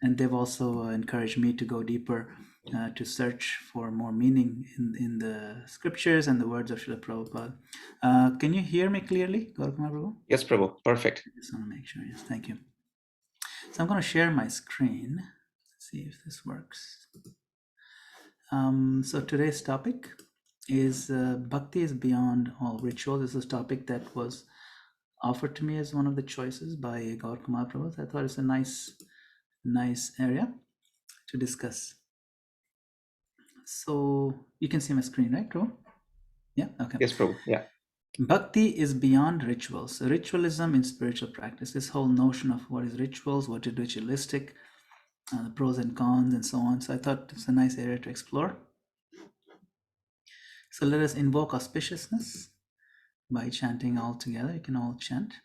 and they've also encouraged me to go deeper, to search for more meaning in the scriptures and the words of Srila Prabhupada. Can you hear me clearly, Gaurakumar Prabhu? Yes, Prabhu. Perfect. I just want to make sure. Yes, thank you. So I'm going to share my screen. Let's see if this works. So today's topic is Bhakti is beyond all rituals. This is a topic that was offered to me as one of the choices by Gaurakumar Prabhu. I thought it's a nice area to discuss. So you can see my screen, right, Prabhu? Yeah, okay. Yes, Prabhu. Yeah. Bhakti is beyond rituals. Ritualism in spiritual practice. This whole notion of what is rituals, what is ritualistic, the pros and cons, and so on. So I thought it's a nice area to explore. So let us invoke auspiciousness by chanting all together. You can all chant.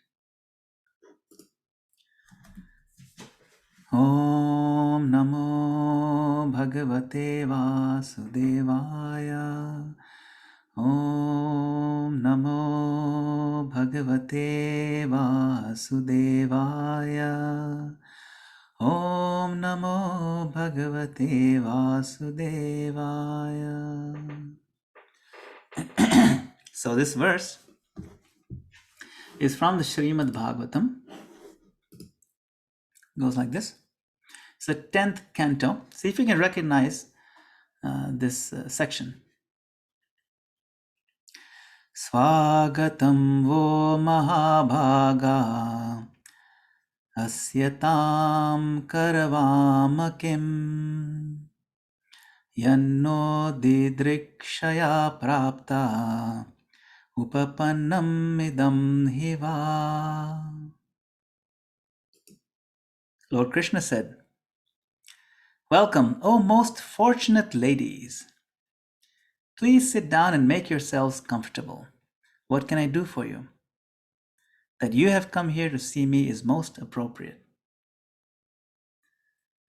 Om Namo Bhagavate Vasudevaya. Om Namo Bhagavate Vasudevaya. Om Namo Bhagavate Vasudevaya. So this verse is from the Srimad Bhagavatam. Goes like this. It's the 10th canto. See if you can recognize this section. Swagatam vo mahabhaga asyatam karavamakim yanno didrikshaya prapta upapannam idam hiva. Lord Krishna said, "Welcome, O most fortunate ladies. Please sit down and make yourselves comfortable. What can I do for you? That you have come here to see me is most appropriate."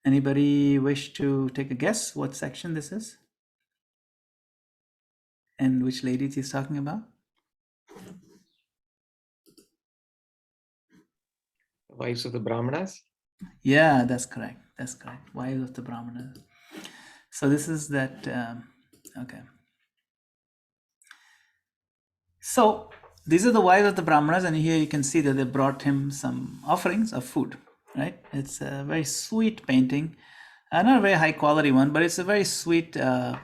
Anybody wish to take a guess what section this is? And which ladies he's talking about? Wives of the Brahmanas. Yeah, that's correct. That's correct. Wives of the Brahmanas. So this is that, okay. So these are the wives of the Brahmanas, and here you can see that they brought him some offerings of food, right? It's a very sweet painting. Not a very high quality one, but it's a very sweet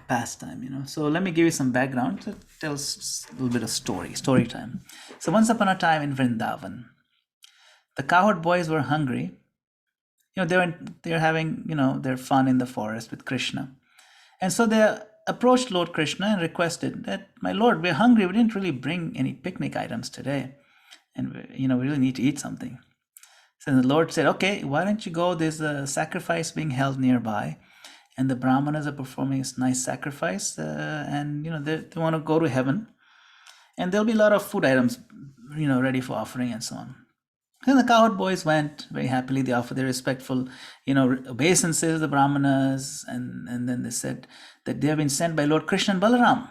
pastime, you know. So let me give you some background. It tells a little bit of story time. So once upon a time in Vrindavan, the cowherd boys were hungry. You know, they're having, you know, their fun in the forest with Krishna. And so they approached Lord Krishna and requested that, "My Lord, we're hungry. We didn't really bring any picnic items today. And, we really need to eat something." So the Lord said, "Okay, why don't you go? There's a sacrifice being held nearby. And the Brahmanas are performing this nice sacrifice. And, you know, they want to go to heaven. And there'll be a lot of food items, you know, ready for offering and so on." And the cowherd boys went very happily. They offered their respectful, you know, obeisances to the Brahmanas. And then they said that they have been sent by Lord Krishna and Balaram.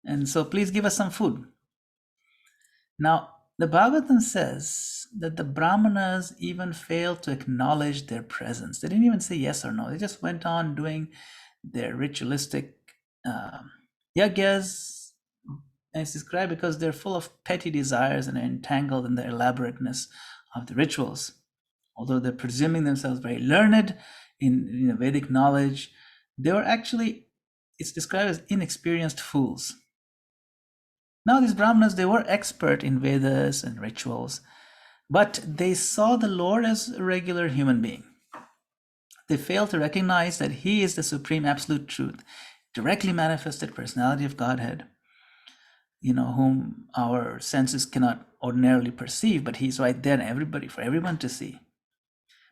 And so please give us some food. Now, the Bhagavatam says that the Brahmanas even failed to acknowledge their presence. They didn't even say yes or no. They just went on doing their ritualistic yagyas. And it's described because they're full of petty desires and are entangled in the elaborateness of the rituals. Although they're presuming themselves very learned in Vedic knowledge, they were actually, it's described as inexperienced fools. Now these Brahmanas, they were expert in Vedas and rituals, but they saw the Lord as a regular human being. They failed to recognize that He is the supreme absolute truth, directly manifested personality of Godhead, you know, whom our senses cannot ordinarily perceive, but He's right there for everyone to see.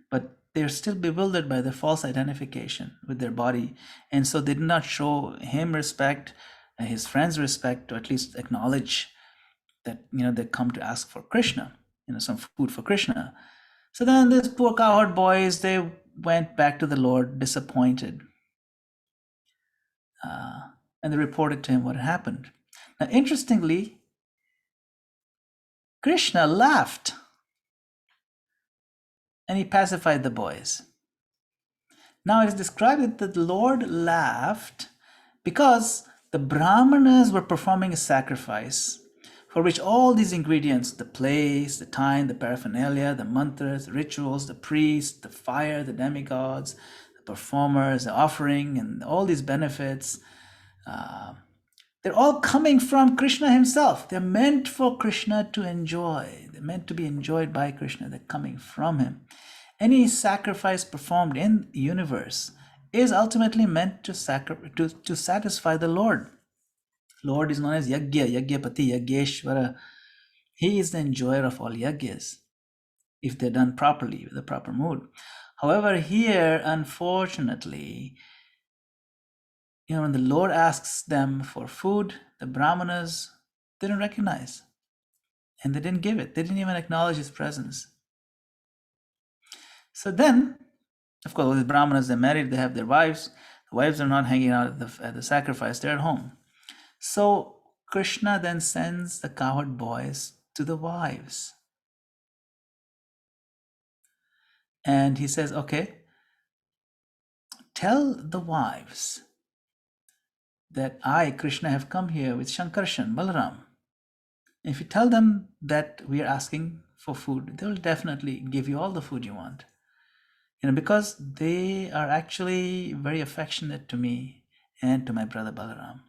But they're still bewildered by the false identification with their body, and so they did not show Him respect, His friends respect, or at least acknowledge that, you know, they come to ask for Krishna, you know, some food for Krishna. So then these poor cowherd boys, they went back to the Lord disappointed, and they reported to Him what had happened. Now, interestingly, Krishna laughed and he pacified the boys. Now it is described that the Lord laughed because the Brahmanas were performing a sacrifice for which all these ingredients, the place, the time, the paraphernalia, the mantras, the rituals, the priests, the fire, the demigods, the performers, the offering, and all these benefits, they're all coming from Krishna himself. They're meant for Krishna to enjoy. They're meant to be enjoyed by Krishna. They're coming from him. Any sacrifice performed in the universe is ultimately meant to satisfy the Lord. Lord is known as Yagya, Yagyapati, Yagyeshvara. He is the enjoyer of all yagyas, if they're done properly, with the proper mood. However, here, unfortunately, when the Lord asks them for food, the Brahmanas didn't recognize. And they didn't give it. They didn't even acknowledge his presence. So then, of course, the Brahmanas, they're married, they have their wives. The wives are not hanging out at the sacrifice, they're at home. So Krishna then sends the cowherd boys to the wives. And he says, okay, tell the wives that I, Krishna, have come here with Shankarshan, Balaram. If you tell them that we are asking for food, they will definitely give you all the food you want. Because they are actually very affectionate to me and to my brother Balaram.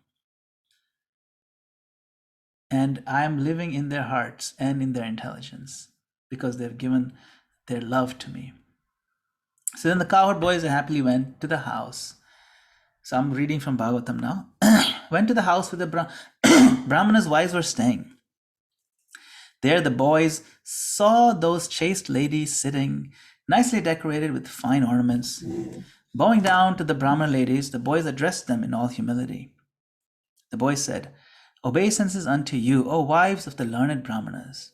And I am living in their hearts and in their intelligence because they've given their love to me. So then the cowherd boys happily went to the house. So I'm reading from Bhagavatam now. Went to the house where the Brahmana's wives were staying. There the boys saw those chaste ladies sitting, nicely decorated with fine ornaments. Bowing down to the Brahmana ladies, the boys addressed them in all humility. The boys said, "Obeisances unto you, O wives of the learned Brahmanas.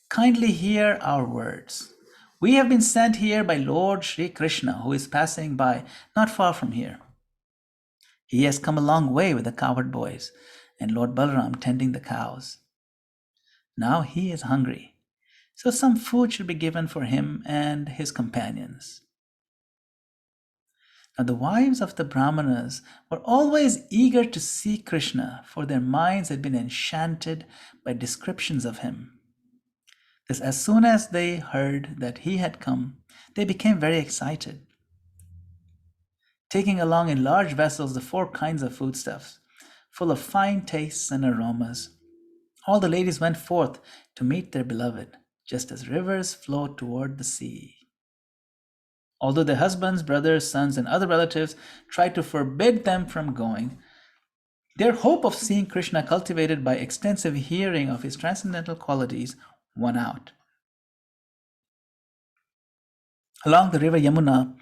Kindly hear our words. We have been sent here by Lord Sri Krishna, who is passing by not far from here. He has come a long way with the cowherd boys and Lord Balaram tending the cows. Now he is hungry, so some food should be given for him and his companions." Now the wives of the Brahmanas were always eager to see Krishna, for their minds had been enchanted by descriptions of him. Thus, as soon as they heard that he had come, they became very excited. Taking along in large vessels the 4 kinds of foodstuffs, full of fine tastes and aromas, all the ladies went forth to meet their beloved, just as rivers flow toward the sea. Although their husbands, brothers, sons, and other relatives tried to forbid them from going, their hope of seeing Krishna cultivated by extensive hearing of his transcendental qualities won out. Along the river Yamuna,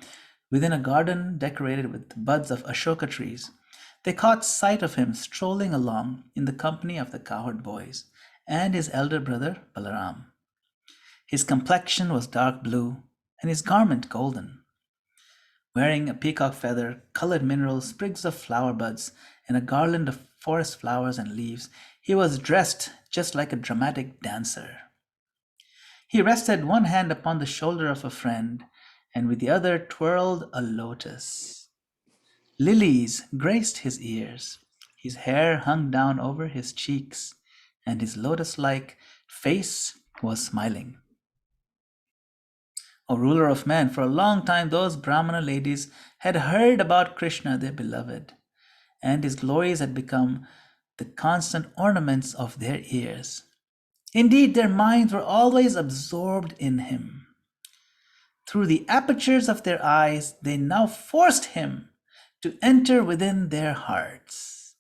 within a garden decorated with buds of Ashoka trees, they caught sight of him strolling along in the company of the cowherd boys and his elder brother Balaram. His complexion was dark blue and his garment golden. Wearing a peacock feather, colored minerals, sprigs of flower buds, and a garland of forest flowers and leaves, he was dressed just like a dramatic dancer. He rested one hand upon the shoulder of a friend, and with the other twirled a lotus. Lilies graced his ears. His hair hung down over his cheeks, and his lotus-like face was smiling. O ruler of men, for a long time those Brahmana ladies had heard about Krishna, their beloved, and his glories had become the constant ornaments of their ears. Indeed, their minds were always absorbed in him. Through the apertures of their eyes, they now forced him to enter within their hearts.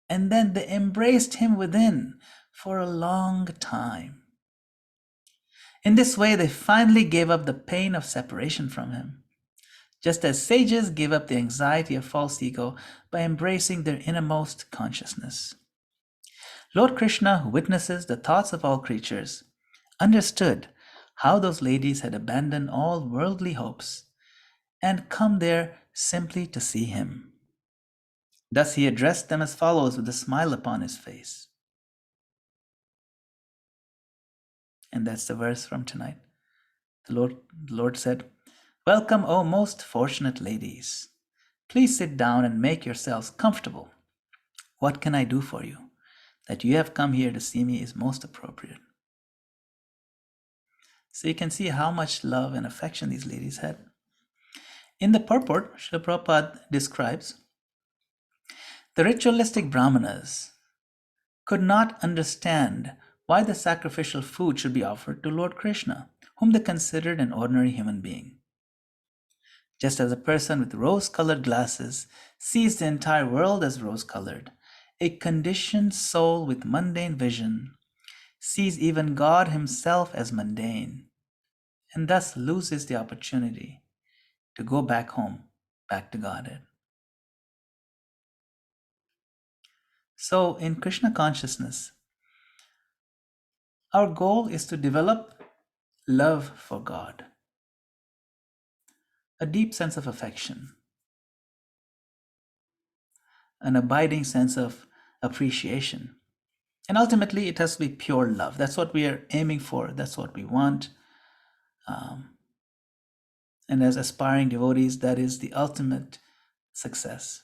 And then they embraced him within for a long time. In this way, they finally gave up the pain of separation from him, just as sages give up the anxiety of false ego by embracing their innermost consciousness. Lord Krishna, who witnesses the thoughts of all creatures, understood how those ladies had abandoned all worldly hopes and come there simply to see him. Thus he addressed them as follows with a smile upon his face. And that's the verse from tonight. The Lord said, "Welcome, O most fortunate ladies. Please sit down and make yourselves comfortable. What can I do for you? That you have come here to see me is most appropriate." So you can see how much love and affection these ladies had. In the purport, Srila Prabhupada describes the ritualistic brahmanas could not understand why the sacrificial food should be offered to Lord Krishna, whom they considered an ordinary human being. Just as a person with rose-colored glasses sees the entire world as rose-colored, a conditioned soul with mundane vision sees even God himself as mundane, and thus loses the opportunity to go back home, back to Godhead. So in Krishna consciousness, our goal is to develop love for God, a deep sense of affection, an abiding sense of appreciation. And ultimately, it has to be pure love. That's what we are aiming for. That's what we want. And as aspiring devotees, that is the ultimate success.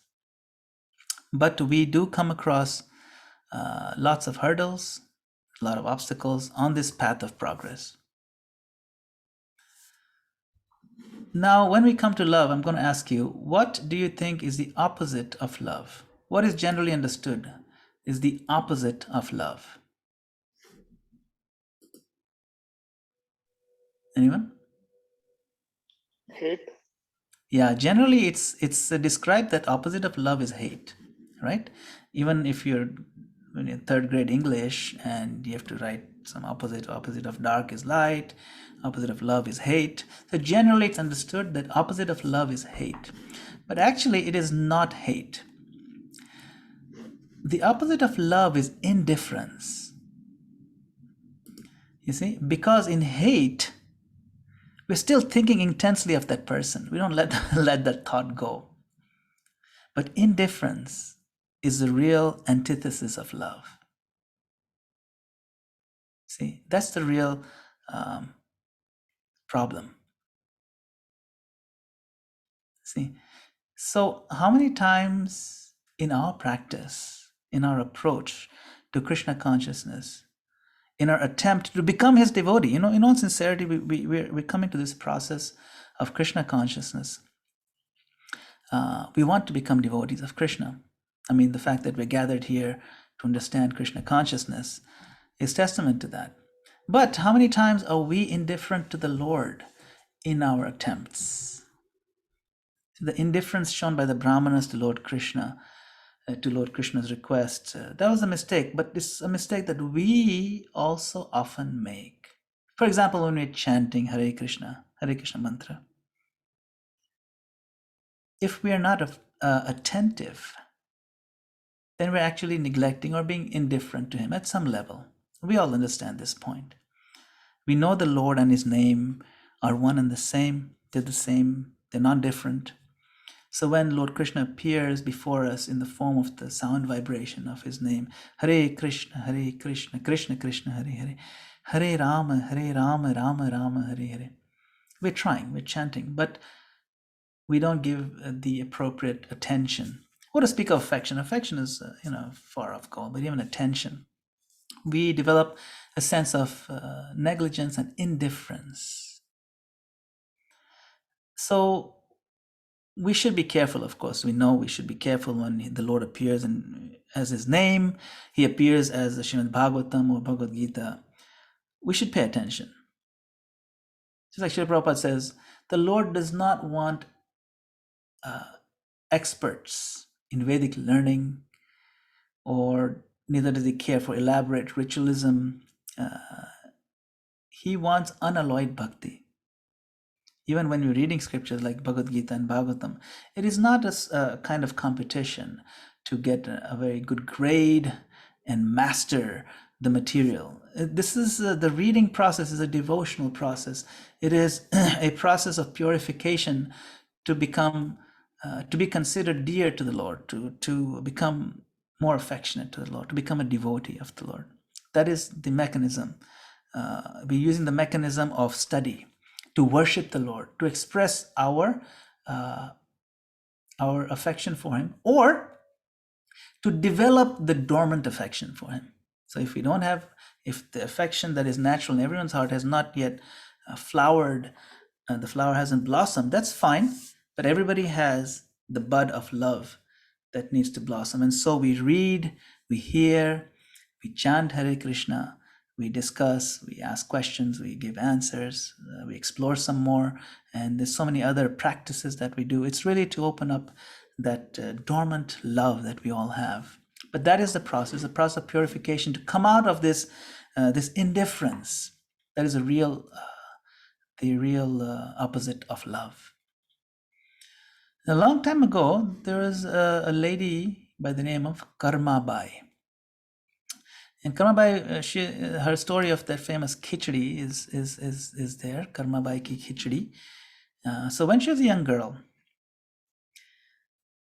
But we do come across lots of hurdles, a lot of obstacles on this path of progress. Now, when we come to love, I'm going to ask you, what do you think is the opposite of love? What is generally understood is the opposite of love? Anyone? Hate. Yeah, generally it's described that opposite of love is hate, right? Even if you're in third grade English and you have to write some opposite of dark is light, opposite of love is hate. So generally it's understood that opposite of love is hate. But actually it is not hate. The opposite of love is indifference. You see, because in hate, we're still thinking intensely of that person. We don't let that thought go. But indifference is the real antithesis of love. See, that's the real problem. See, so how many times in our practice, in our approach to Krishna consciousness, in our attempt to become his devotee, in all sincerity, we're coming to this process of Krishna consciousness. We want to become devotees of Krishna. I mean, the fact that we're gathered here to understand Krishna consciousness is testament to that. But how many times are we indifferent to the Lord in our attempts? So the indifference shown by the Brahmanas to Lord Krishna, to Lord Krishna's request, that was a mistake, but it's a mistake that we also often make. For example, when we're chanting Hare Krishna mantra, if we are not attentive, then we're actually neglecting or being indifferent to him at some level. We all understand this point. We know the Lord and his name are one and the same. They're the same. They're not different. So when Lord Krishna appears before us in the form of the sound vibration of his name, Hare Krishna, Krishna Krishna, Hare Hare, Hare Rama, Rama Rama, Hare Hare. We're trying, we're chanting, but we don't give the appropriate attention. What to speak of affection? Affection is, far off goal, but even attention. We develop a sense of negligence and indifference. So we should be careful, of course. We know we should be careful when the Lord appears as his name. He appears as the Srimad Bhagavatam or Bhagavad Gita. We should pay attention. Just like Srila Prabhupada says, the Lord does not want experts in Vedic learning, or neither does he care for elaborate ritualism. He wants unalloyed bhakti. Even when we're reading scriptures like Bhagavad Gita and Bhagavatam, it is not a kind of competition to get a very good grade and master the material. This is the reading process is a devotional process. It is a process of purification to become, to be considered dear to the Lord, to become more affectionate to the Lord, to become a devotee of the Lord. That is the mechanism. We're using the mechanism of study to worship the Lord, to express uh, our affection for Him, or to develop the dormant affection for Him. So if we don't have, if the affection that is natural in everyone's heart has not yet flowered, the flower hasn't blossomed, that's fine. But everybody has the bud of love that needs to blossom. And so we read, we hear, we chant Hare Krishna, we discuss, we ask questions, we give answers, we explore some more. And there's so many other practices that we do. It's really to open up that dormant love that we all have. But that is the process of purification, to come out of this this indifference. That is the real opposite of love. A long time ago, there was a lady by the name of Karma Bai. And Karma Bai, her story of that famous khichdi is there, Karma Bai ki khichdi. So when she was a young girl,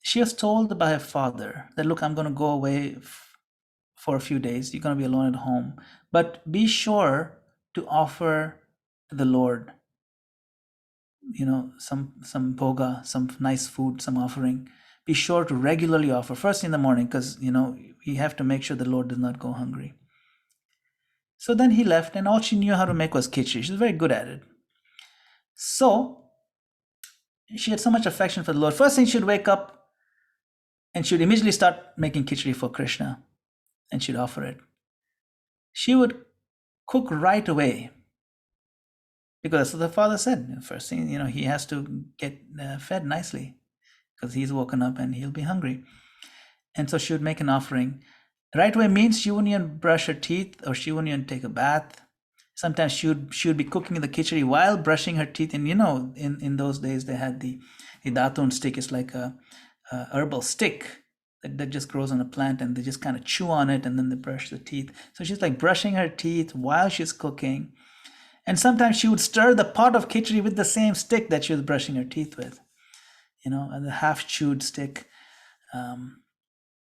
she was told by her father that, look, I'm going to go away for a few days. You're going to be alone at home. But be sure to offer to the Lord, some bhoga, some nice food, some offering. Be sure to regularly offer first in the morning, because we have to make sure the Lord does not go hungry. So then he left, and all she knew how to make was khichdi. She was very good at it. So she had so much affection for the Lord. First thing, she'd wake up and she'd immediately start making khichdi for Krishna, and she'd offer it. She would cook right away, because the father said, first thing, he has to get fed nicely, because he's woken up and he'll be hungry. And so she would make an offering. Right away means she wouldn't even brush her teeth, or she wouldn't even take a bath. Sometimes she would be cooking the khichdi while brushing her teeth. And in those days they had the datun stick. It's like a herbal stick that just grows on a plant, and they just kind of chew on it and then they brush the teeth. So she's like brushing her teeth while she's cooking. And sometimes she would stir the pot of khichdi with the same stick that she was brushing her teeth with, the half-chewed stick.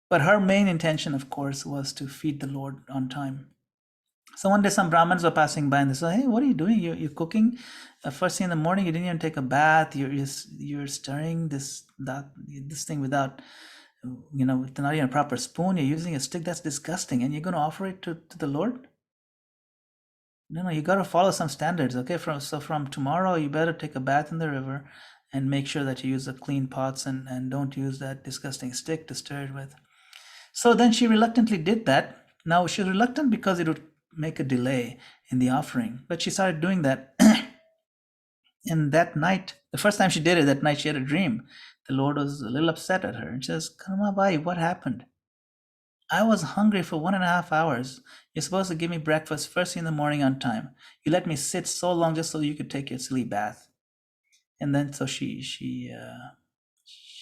But her main intention, of course, was to feed the Lord on time. So one day some Brahmins were passing by and they said, hey, what are you doing? You're cooking first thing in the morning. You didn't even take a bath. You're stirring this thing without, with not even a proper spoon. You're using a stick. That's disgusting. And you're going to offer it to the Lord? No, you got to follow some standards. Okay, from tomorrow, you better take a bath in the river and make sure that you use the clean pots and don't use that disgusting stick to stir it with. So then she reluctantly did that. Now she was reluctant because it would make a delay in the offering, but she started doing that. And that night, the first time she did it, that night she had a dream. The Lord was a little upset at her, and she says, Karma Bai, what happened? I was hungry for 1.5 hours. You're supposed to give me breakfast first thing in the morning on time. You let me sit so long just so you could take your silly bath. And then so she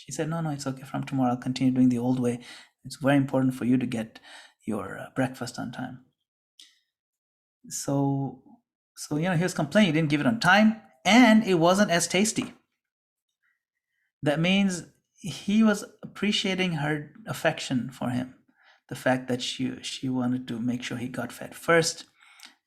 said, no, it's okay. From tomorrow, I'll continue doing the old way. It's very important for you to get your breakfast on time. So he was complaining, he didn't give it on time, and it wasn't as tasty. That means he was appreciating her affection for him, the fact that she wanted to make sure he got fed first,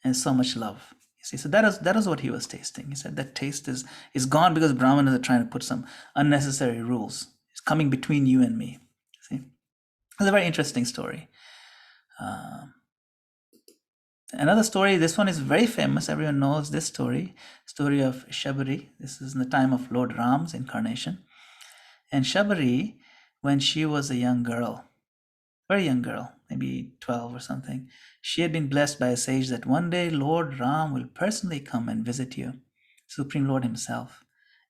and so much love. You see, so that is what he was tasting. He said that taste is gone because Brahmanas are trying to put some unnecessary rules. It's coming between you and me. See, it's a very interesting story. Another story, this one is very famous. Everyone knows this story of Shabari. This is in the time of Lord Ram's incarnation. And Shabari, when she was a young girl, very young girl, maybe 12 or something, she had been blessed by a sage that one day Lord Ram will personally come and visit you, Supreme Lord himself,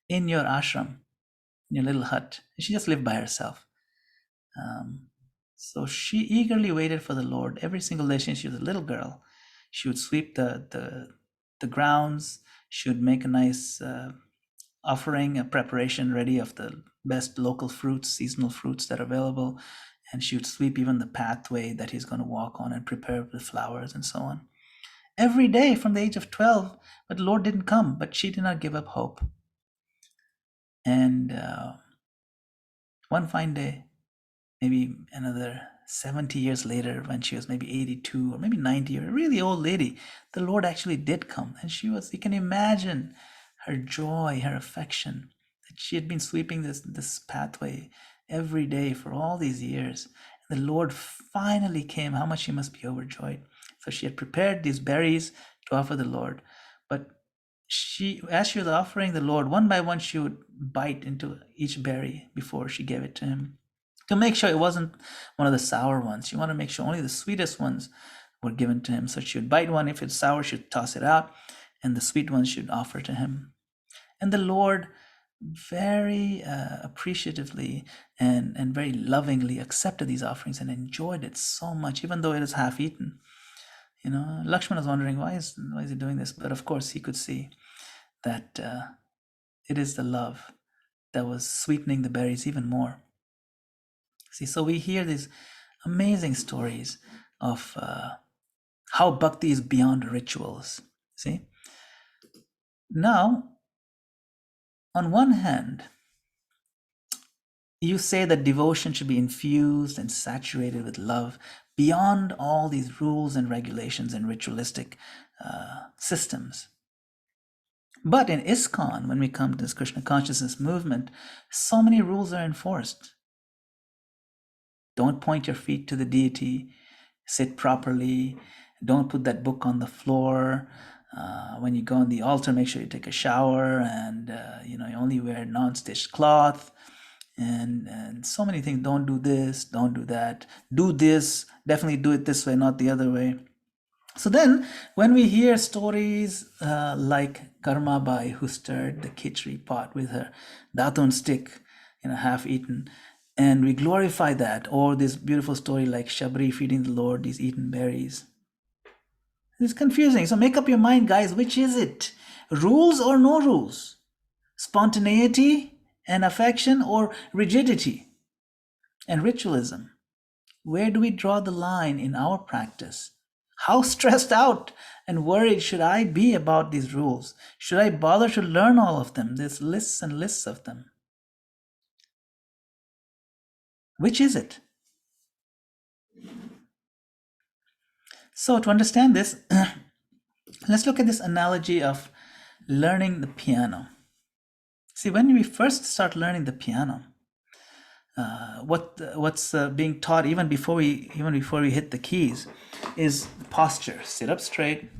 in your ashram, in your little hut. And she just lived by herself. So she eagerly waited for the Lord every single day since she was a little girl. She would sweep the grounds. She would make a nice offering, a preparation ready of the best local fruits, seasonal fruits that are available. And she would sweep even the pathway that he's going to walk on and prepare the flowers and so on. Every day from the age of 12, but the Lord didn't come, but she did not give up hope. And one fine day, maybe another 70 years later, when she was maybe 82 or maybe 90, or a really old lady, the Lord actually did come. And you can imagine her joy, her affection, that she had been sweeping this pathway every day for all these years. And the Lord finally came. How much she must be overjoyed. So she had prepared these berries to offer the Lord. But as she was offering the Lord, one by one, she would bite into each berry before she gave it to him, to make sure it wasn't one of the sour ones. She wanted to make sure only the sweetest ones were given to him. So she would bite one. If it's sour, she'd toss it out, and the sweet ones she'd offer to him. And the Lord very appreciatively and very lovingly accepted these offerings and enjoyed it so much, even though it is half eaten. Lakshmana was wondering, why is he doing this? But of course, he could see that it is the love that was sweetening the berries even more. See, so we hear these amazing stories of how bhakti is beyond rituals. See, now, on one hand, you say that devotion should be infused and saturated with love beyond all these rules and regulations and ritualistic systems. But in ISKCON, when we come to this Krishna consciousness movement, so many rules are enforced. Don't point your feet to the deity, sit properly, don't put that book on the floor. When you go on the altar, make sure you take a shower, and you only wear non-stitched cloth, and so many things. Don't do this, don't do that, do this, definitely do it this way, not the other way. So then when we hear stories like Karmabai, who stirred the khichdi pot with her datun stick, half eaten, and we glorify that, or this beautiful story like Shabri feeding the Lord these eaten berries, it's confusing. So make up your mind, guys. Which is it? Rules or no rules? Spontaneity and affection, or rigidity and ritualism? Where do we draw the line in our practice? How stressed out and worried should I be about these rules? Should I bother to learn all of them? There's lists and lists of them. Which is it? So to understand this, let's look at this analogy of learning the piano. See, when we first start learning the piano, what's being taught even before we hit the keys is posture. Sit up straight,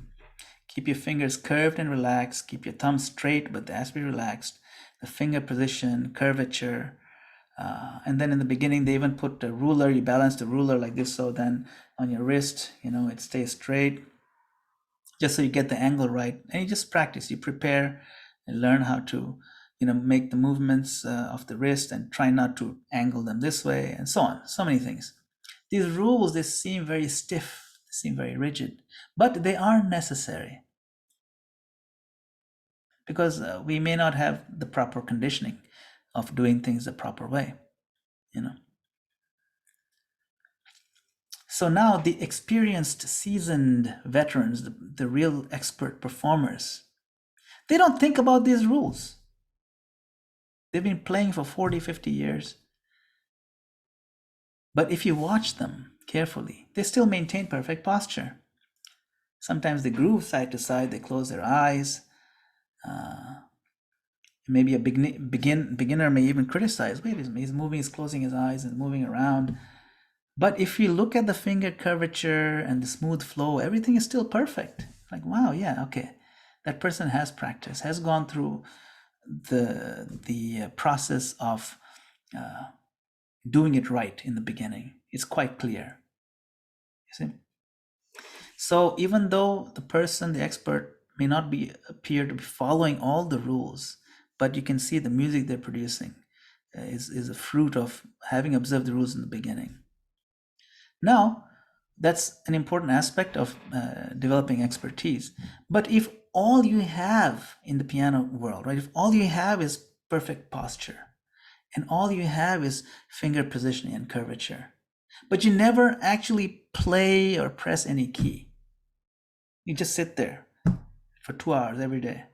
keep your fingers curved and relaxed, keep your thumb straight but they has to be relaxed, the finger position, curvature, and then in the beginning they even put a ruler. You balance the ruler like this, so then on your wrist, it stays straight, just so you get the angle right. And you just practice, you prepare and learn how to make the movements of the wrist and try not to angle them this way, and so on. So many things. These rules, they seem very stiff, they seem very rigid, but they are necessary, because we may not have the proper conditioning of doing things the proper way. So now the experienced, seasoned veterans, the real expert performers, they don't think about these rules. They've been playing for 40, 50 years. But if you watch them carefully, they still maintain perfect posture. Sometimes they groove side to side, they close their eyes. Maybe a beginner may even criticize, wait, he's moving, he's closing his eyes and moving around. But if you look at the finger curvature and the smooth flow, everything is still perfect. Like, wow, yeah, okay. That person has practice, has gone through the process of doing it right in the beginning. It's quite clear. You see? So even though the person, the expert, may not appear to be following all the rules, but you can see the music they're producing is a fruit of having observed the rules in the beginning. Now, that's an important aspect of developing expertise. But if all you have in the piano world, right, if all you have is perfect posture, and all you have is finger positioning and curvature, but you never actually play or press any key, you just sit there for 2 hours every day,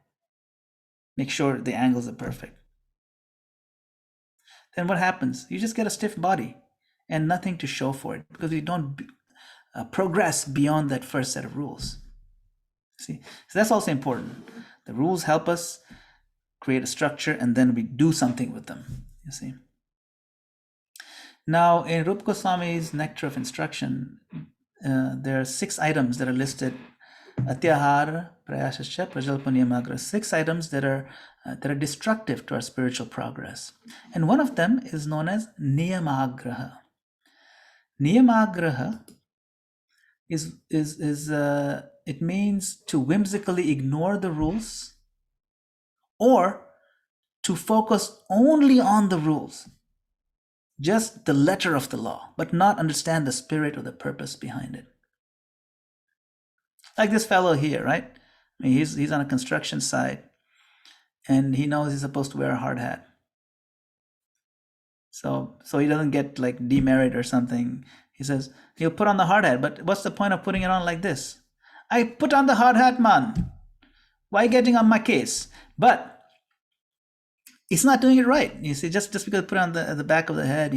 make sure the angles are perfect, then what happens? You just get a stiff body and nothing to show for it, because you don't progress beyond that first set of rules. See, so that's also important. The rules help us create a structure, and then we do something with them, you see. Now, in Rupa Goswami's Nectar of Instruction, there are 6 items that are listed. Atyahara, Prayasascha, Prajalpanyamagra, 6 items that are destructive to our spiritual progress. And one of them is known as Niyamagraha. Niyamagraha is it means to whimsically ignore the rules or to focus only on the rules, just the letter of the law, but not understand the spirit or the purpose behind it. Like this fellow here, right? I mean, he's on a construction site and he knows he's supposed to wear a hard hat. So he doesn't get like demerit or something. He says he'll put on the hard hat, but what's the point of putting it on like this? I put on the hard hat, man. Why getting on my case? But he's not doing it right. You see, just because he put it on the back of the head,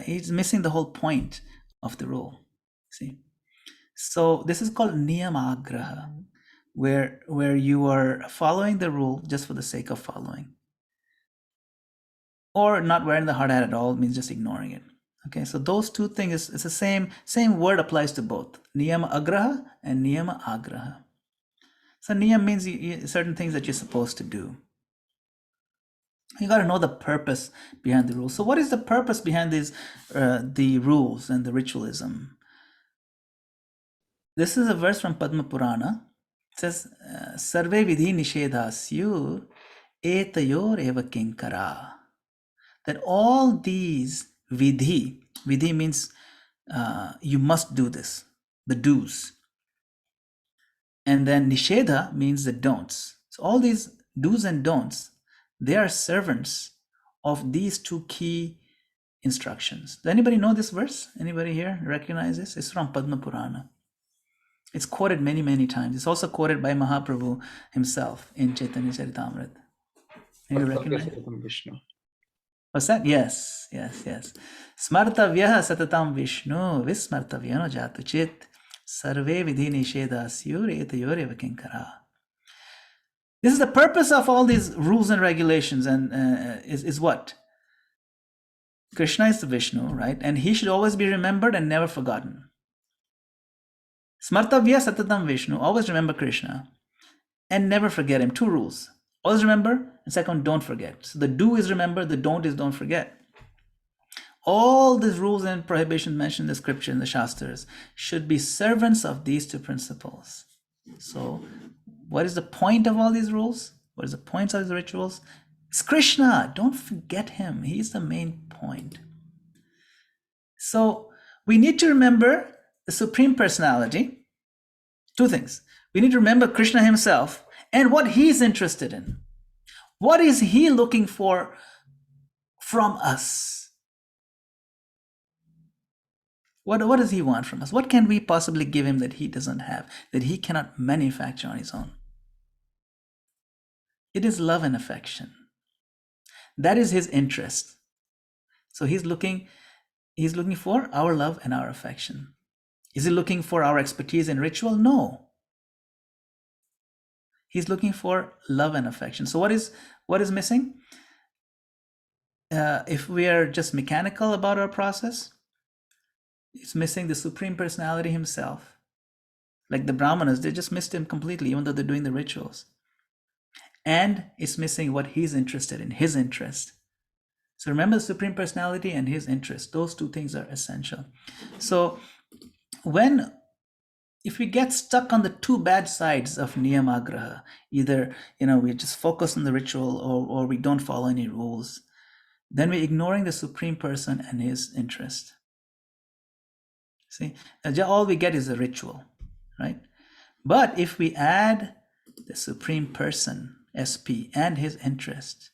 he's missing the whole point of the rule. See, so this is called niyamagraha, where you are following the rule just for the sake of following, or not wearing the hard hat at all means just ignoring it. Okay, so those two things, it's the same word applies to both niyama agraha and niyama agraha. So niyam means certain things that you're supposed to do. You got to know the purpose behind the rules. So what is the purpose behind these the rules and the ritualism? This is a verse from Padma Purana. It says, Sarve vidhi nishedhasyur etayor eva kinkara. That all these vidhi means you must do this, the do's. And then nishedha means the don'ts. So all these do's and don'ts, they are servants of these 2 key instructions. Does anybody know this verse? Anybody here recognize this? It's from Padma Purana. It's quoted many, many times. It's also quoted by Mahaprabhu himself in Chaitanya Charitamrita. Anybody recognize it? Vishnu. What's that? Yes. Smartavyaha satatam Vishnu vismartavyano jatu chit sarve vidhi nishedhasyur etayor eva kinkara. This is the purpose of all these rules and regulations, and is what? Krishna is the Vishnu, right? And he should always be remembered and never forgotten. Smartavya satatam Vishnu, always remember Krishna and never forget him. 2 rules. Always remember, and second, don't forget. So the do is remember, the don't is don't forget. All these rules and prohibitions mentioned in the scripture and the Shastras should be servants of these 2 principles. So what is the point of all these rules? What is the point of these rituals? It's Krishna. Don't forget him. He's the main point. So we need to remember the Supreme Personality. 2 things. We need to remember Krishna himself and what he's interested in. What is he looking for from us? What does he want from us? What can we possibly give him that he doesn't have, that he cannot manufacture on his own? It is love and affection. That is his interest. So he's looking for our love and our affection. Is he looking for our expertise in ritual? No. He's looking for love and affection. So what is missing? If we are just mechanical about our process, it's missing the Supreme Personality himself. Like the Brahmanas, they just missed him completely, even though they're doing the rituals. And it's missing what he's interested in, his interest. So remember the Supreme Personality and his interest. Those 2 things are essential. So if we get stuck on the 2 bad sides of niyamagraha, either we just focus on the ritual or we don't follow any rules, then we're ignoring the Supreme Person and his interest. See, all we get is a ritual, right? But if we add the Supreme Person, SP, and his interest,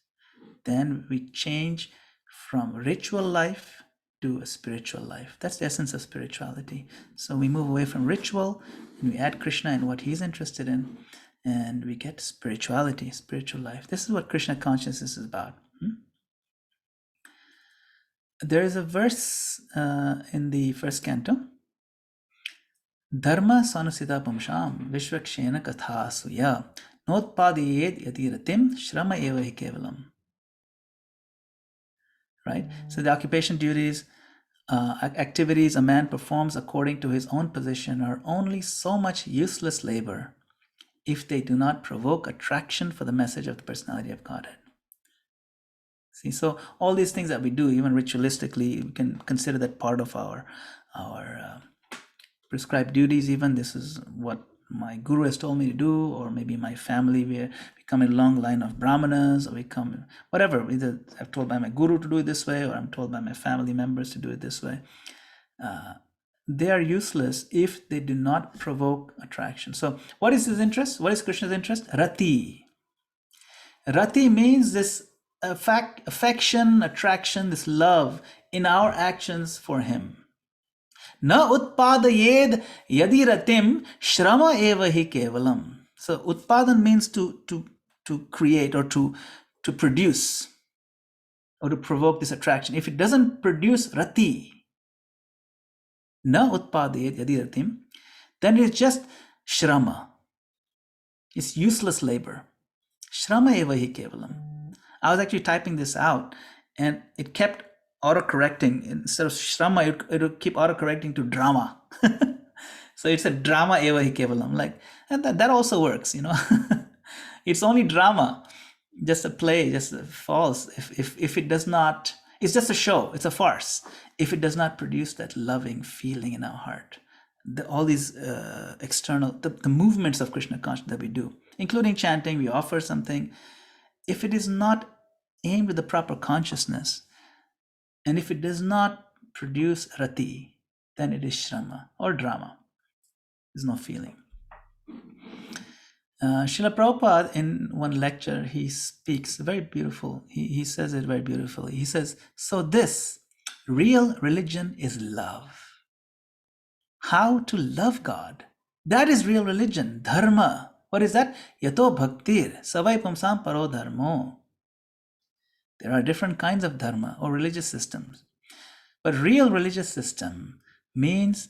then we change from ritual life to a spiritual life. That's the essence of spirituality. So we move away from ritual and we add Krishna and what he's interested in, and we get spirituality, spiritual life. This is what Krishna consciousness is about. There is a verse in the 1st canto. Dharma sanusita pumsham vishvakshena katha suya Notpadiyed yati ratim shrama eva hi kevalam. Right? So the occupation duties, activities a man performs according to his own position are only so much useless labor if they do not provoke attraction for the message of the personality of Godhead. See, so all these things that we do, even ritualistically, we can consider that part of our prescribed duties. Even this is what my guru has told me to do, or maybe my family, we come in a long line of brahmanas, or we come whatever. Either I'm told by my guru to do it this way, or I'm told by my family members to do it this way. They are useless if they do not provoke attraction. So, what is his interest? What is Krishna's interest? Rati. Rati means this affection, attraction, this love in our actions for him. Na utpadayed yadi ratim shrama eva hi kevalam. So utpadan means to create or to produce or to provoke this attraction. If it doesn't produce rati, na utpadayed yadi ratim, then it's just shrama. It's useless labor. Shrama eva hi kevalam. I was actually typing this out and it kept autocorrecting. Instead of shrama, it would keep autocorrecting to drama. So it's a drama eva hi kevalam. Like, and that also works, you know. It's only drama, just a play, just a false. If it does not, it's just a show, it's a farce. If it does not produce that loving feeling in our heart, all these external, the movements of Krishna consciousness that we do, including chanting, we offer something. If it is not aimed with the proper consciousness, and if it does not produce rati, then it is shrama or drama. There's no feeling. Srila Prabhupada, in one lecture, he speaks very beautiful. He says it very beautifully. He says, so this real religion is love. How to love God. That is real religion. Dharma. What is that? Yato bhaktir savai pumsam paro dharmo. There are different kinds of dharma or religious systems. But real religious system means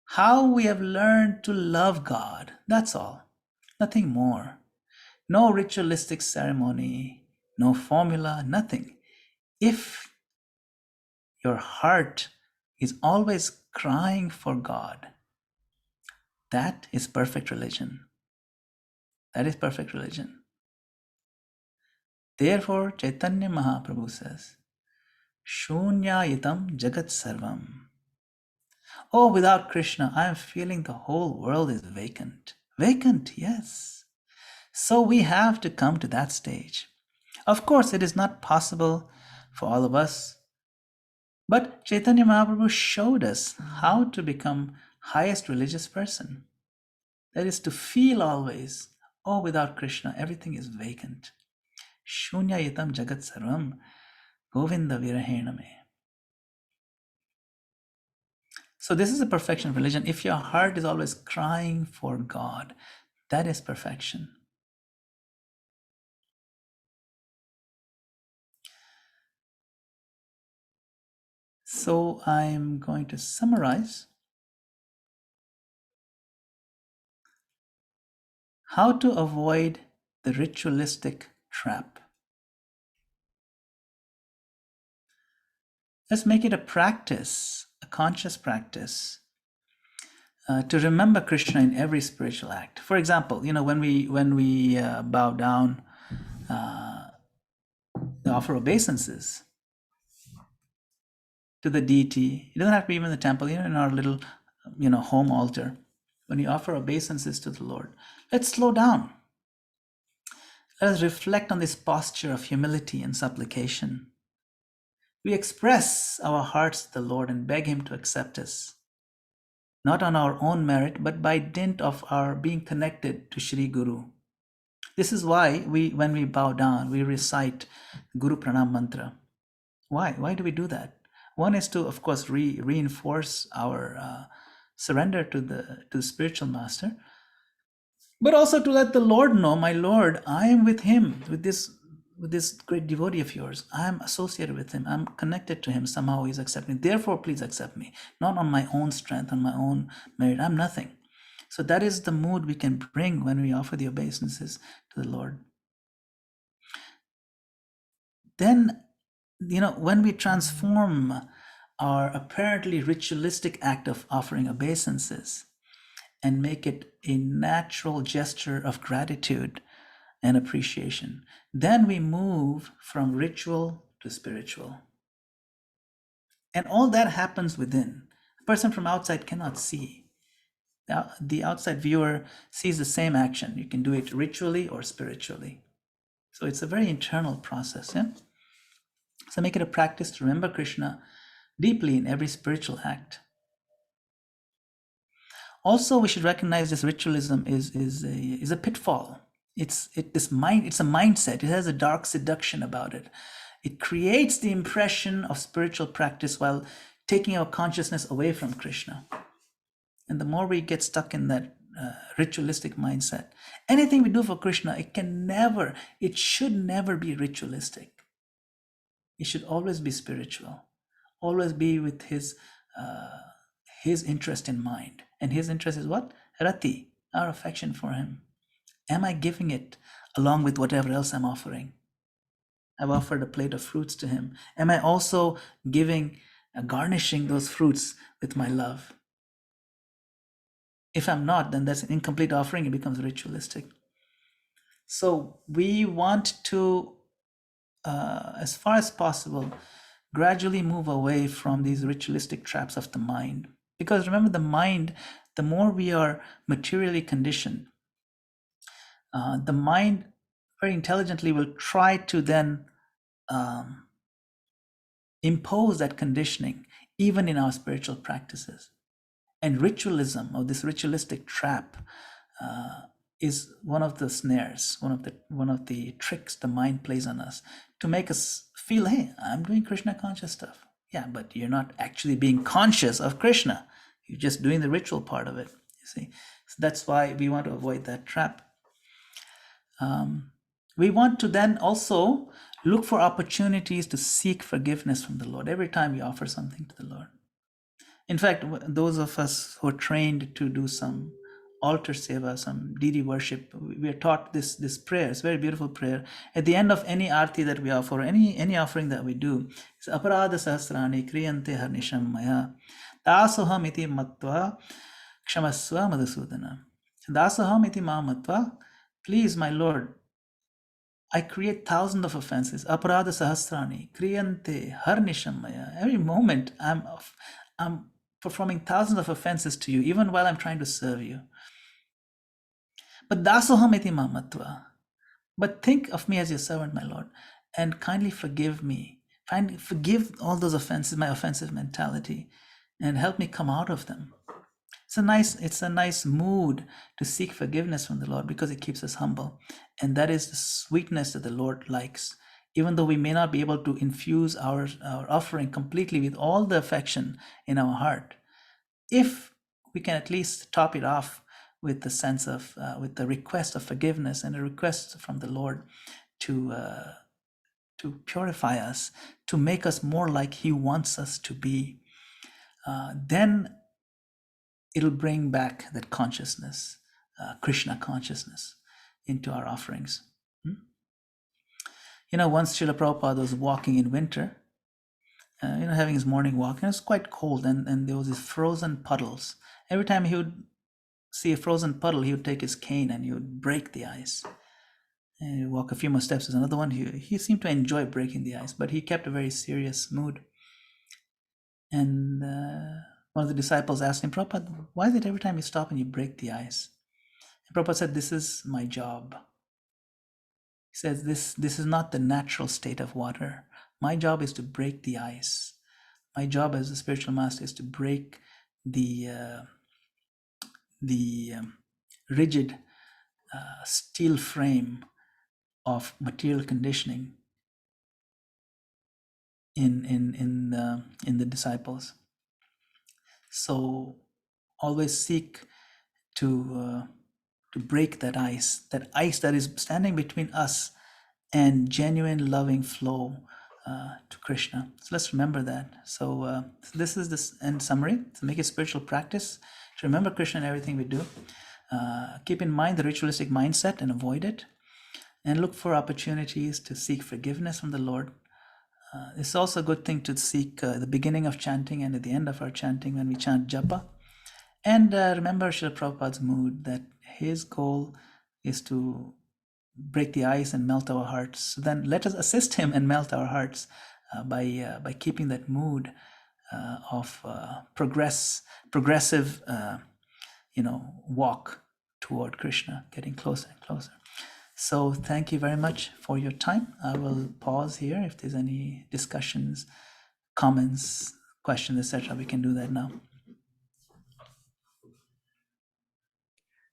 how we have learned to love God. That's all. Nothing more. No ritualistic ceremony, no formula, nothing. If your heart is always crying for God, that is perfect religion. That is perfect religion. Therefore, Chaitanya Mahaprabhu says, Shunyayitam Jagat Sarvam. Oh, without Krishna, I am feeling the whole world is vacant. Vacant, yes. So we have to come to that stage. Of course, it is not possible for all of us. But Chaitanya Mahaprabhu showed us how to become highest religious person. That is to feel always, oh, without Krishna, everything is vacant. Shunyayitam Jagat Sarvam Govinda Virahena Me. So this is the perfection of religion. If your heart is always crying for God, that is perfection. So I'm going to summarize how to avoid the ritualistic trap. Let's make it a practice, a conscious practice, to remember Krishna in every spiritual act. For example, you know, when we bow down, offer obeisances to the deity. It doesn't have to be even in the temple, you know, in our little, home altar. When you offer obeisances to the Lord, let's slow down. Let us reflect on this posture of humility and supplication. We express our hearts to the Lord and beg Him to accept us, not on our own merit, but by dint of our being connected to Shri Guru. This is why when we bow down, we recite Guru Pranam Mantra. Why? Why do we do that? One is to, of course, reinforce our surrender to the spiritual master, but also to let the Lord know, my Lord, I am with him, with this great devotee of yours. I am associated with him. I'm connected to him. Somehow he's accepting. Therefore, please accept me. Not on my own strength, on my own merit. I'm nothing. So that is the mood we can bring when we offer the obeisances to the Lord. Then, when we transform our apparently ritualistic act of offering obeisances and make it a natural gesture of gratitude and appreciation, then we move from ritual to spiritual. And all that happens within. A person from outside cannot see. The outside viewer sees the same action. You can do it ritually or spiritually. So it's a very internal process. Yeah? So make it a practice to remember Krishna deeply in every spiritual act. Also, we should recognize this ritualism is a pitfall. It's a mindset. It has a dark seduction about it. It creates the impression of spiritual practice while taking our consciousness away from Krishna. And the more we get stuck in that ritualistic mindset, anything we do for Krishna, it should never be ritualistic. It should always be spiritual, always be with his interest in mind. And his interest is what? Rati, our affection for him. Am I giving it along with whatever else I'm offering? I've offered a plate of fruits to him. Am I also garnishing those fruits with my love? If I'm not, then that's an incomplete offering. It becomes ritualistic. So we want to, as far as possible, gradually move away from these ritualistic traps of the mind. Because remember, the mind, the more we are materially conditioned, the mind very intelligently will try to then impose that conditioning even in our spiritual practices. And ritualism, or this ritualistic trap, is one of the snares, one of the tricks the mind plays on us to make us feel, hey, I'm doing Krishna conscious stuff. Yeah, but you're not actually being conscious of Krishna. You're just doing the ritual part of it, you see. So that's why we want to avoid that trap. We want to then also look for opportunities to seek forgiveness from the Lord every time we offer something to the Lord. In fact, those of us who are trained to do some altar seva, some deity worship, we are taught this prayer. It's a very beautiful prayer. At the end of any arti that we offer, any offering that we do, it's aparada sahasrani kriyante harnisham maya dasoham iti matva kshamasva madhusudana. Dasoham iti ma matva, please, my Lord, I create thousands of offenses. Aparada sahasrani kriyante harnisham maya. Every moment I'm performing thousands of offenses to you, even while I'm trying to serve you. But dasoham iti mamatva. But think of me as your servant, my Lord, and kindly forgive me. Forgive all those offenses, my offensive mentality, and help me come out of them. It's a nice mood to seek forgiveness from the Lord because it keeps us humble. And that is the sweetness that the Lord likes. Even though we may not be able to infuse our offering completely with all the affection in our heart, if we can at least top it off with the sense of, with the request of forgiveness and a request from the Lord to purify us, to make us more like He wants us to be, then it'll bring back that consciousness, Krishna consciousness, into our offerings. Once Srila Prabhupada was walking in winter, having his morning walk, and it was quite cold, and there was these frozen puddles. Every time he would see a frozen puddle, he would take his cane and he would break the ice. And he'd walk a few more steps, there's another one. He seemed to enjoy breaking the ice, but he kept a very serious mood. And one of the disciples asked him, Prabhupada, why is it every time you stop and you break the ice? And Prabhupada said, this is my job. He says, this is not the natural state of water. My job is to break the ice. My job as a spiritual master is to break the rigid steel frame of material conditioning in the disciples. So always seek to break that ice that is standing between us and genuine loving flow to Krishna. So let's remember that. So this is this end summary. To make it spiritual practice, to remember Krishna in everything we do. Keep in mind the ritualistic mindset and avoid it. And look for opportunities to seek forgiveness from the Lord. It's also a good thing to seek the beginning of chanting and at the end of our chanting when we chant japa. And remember Srila Prabhupada's mood that his goal is to break the ice and melt our hearts. So then let us assist him and melt our hearts by keeping that mood of progressive, walk toward Krishna, getting closer and closer. So thank you very much for your time. I will pause here. If there's any discussions, comments, questions, etc., we can do that now.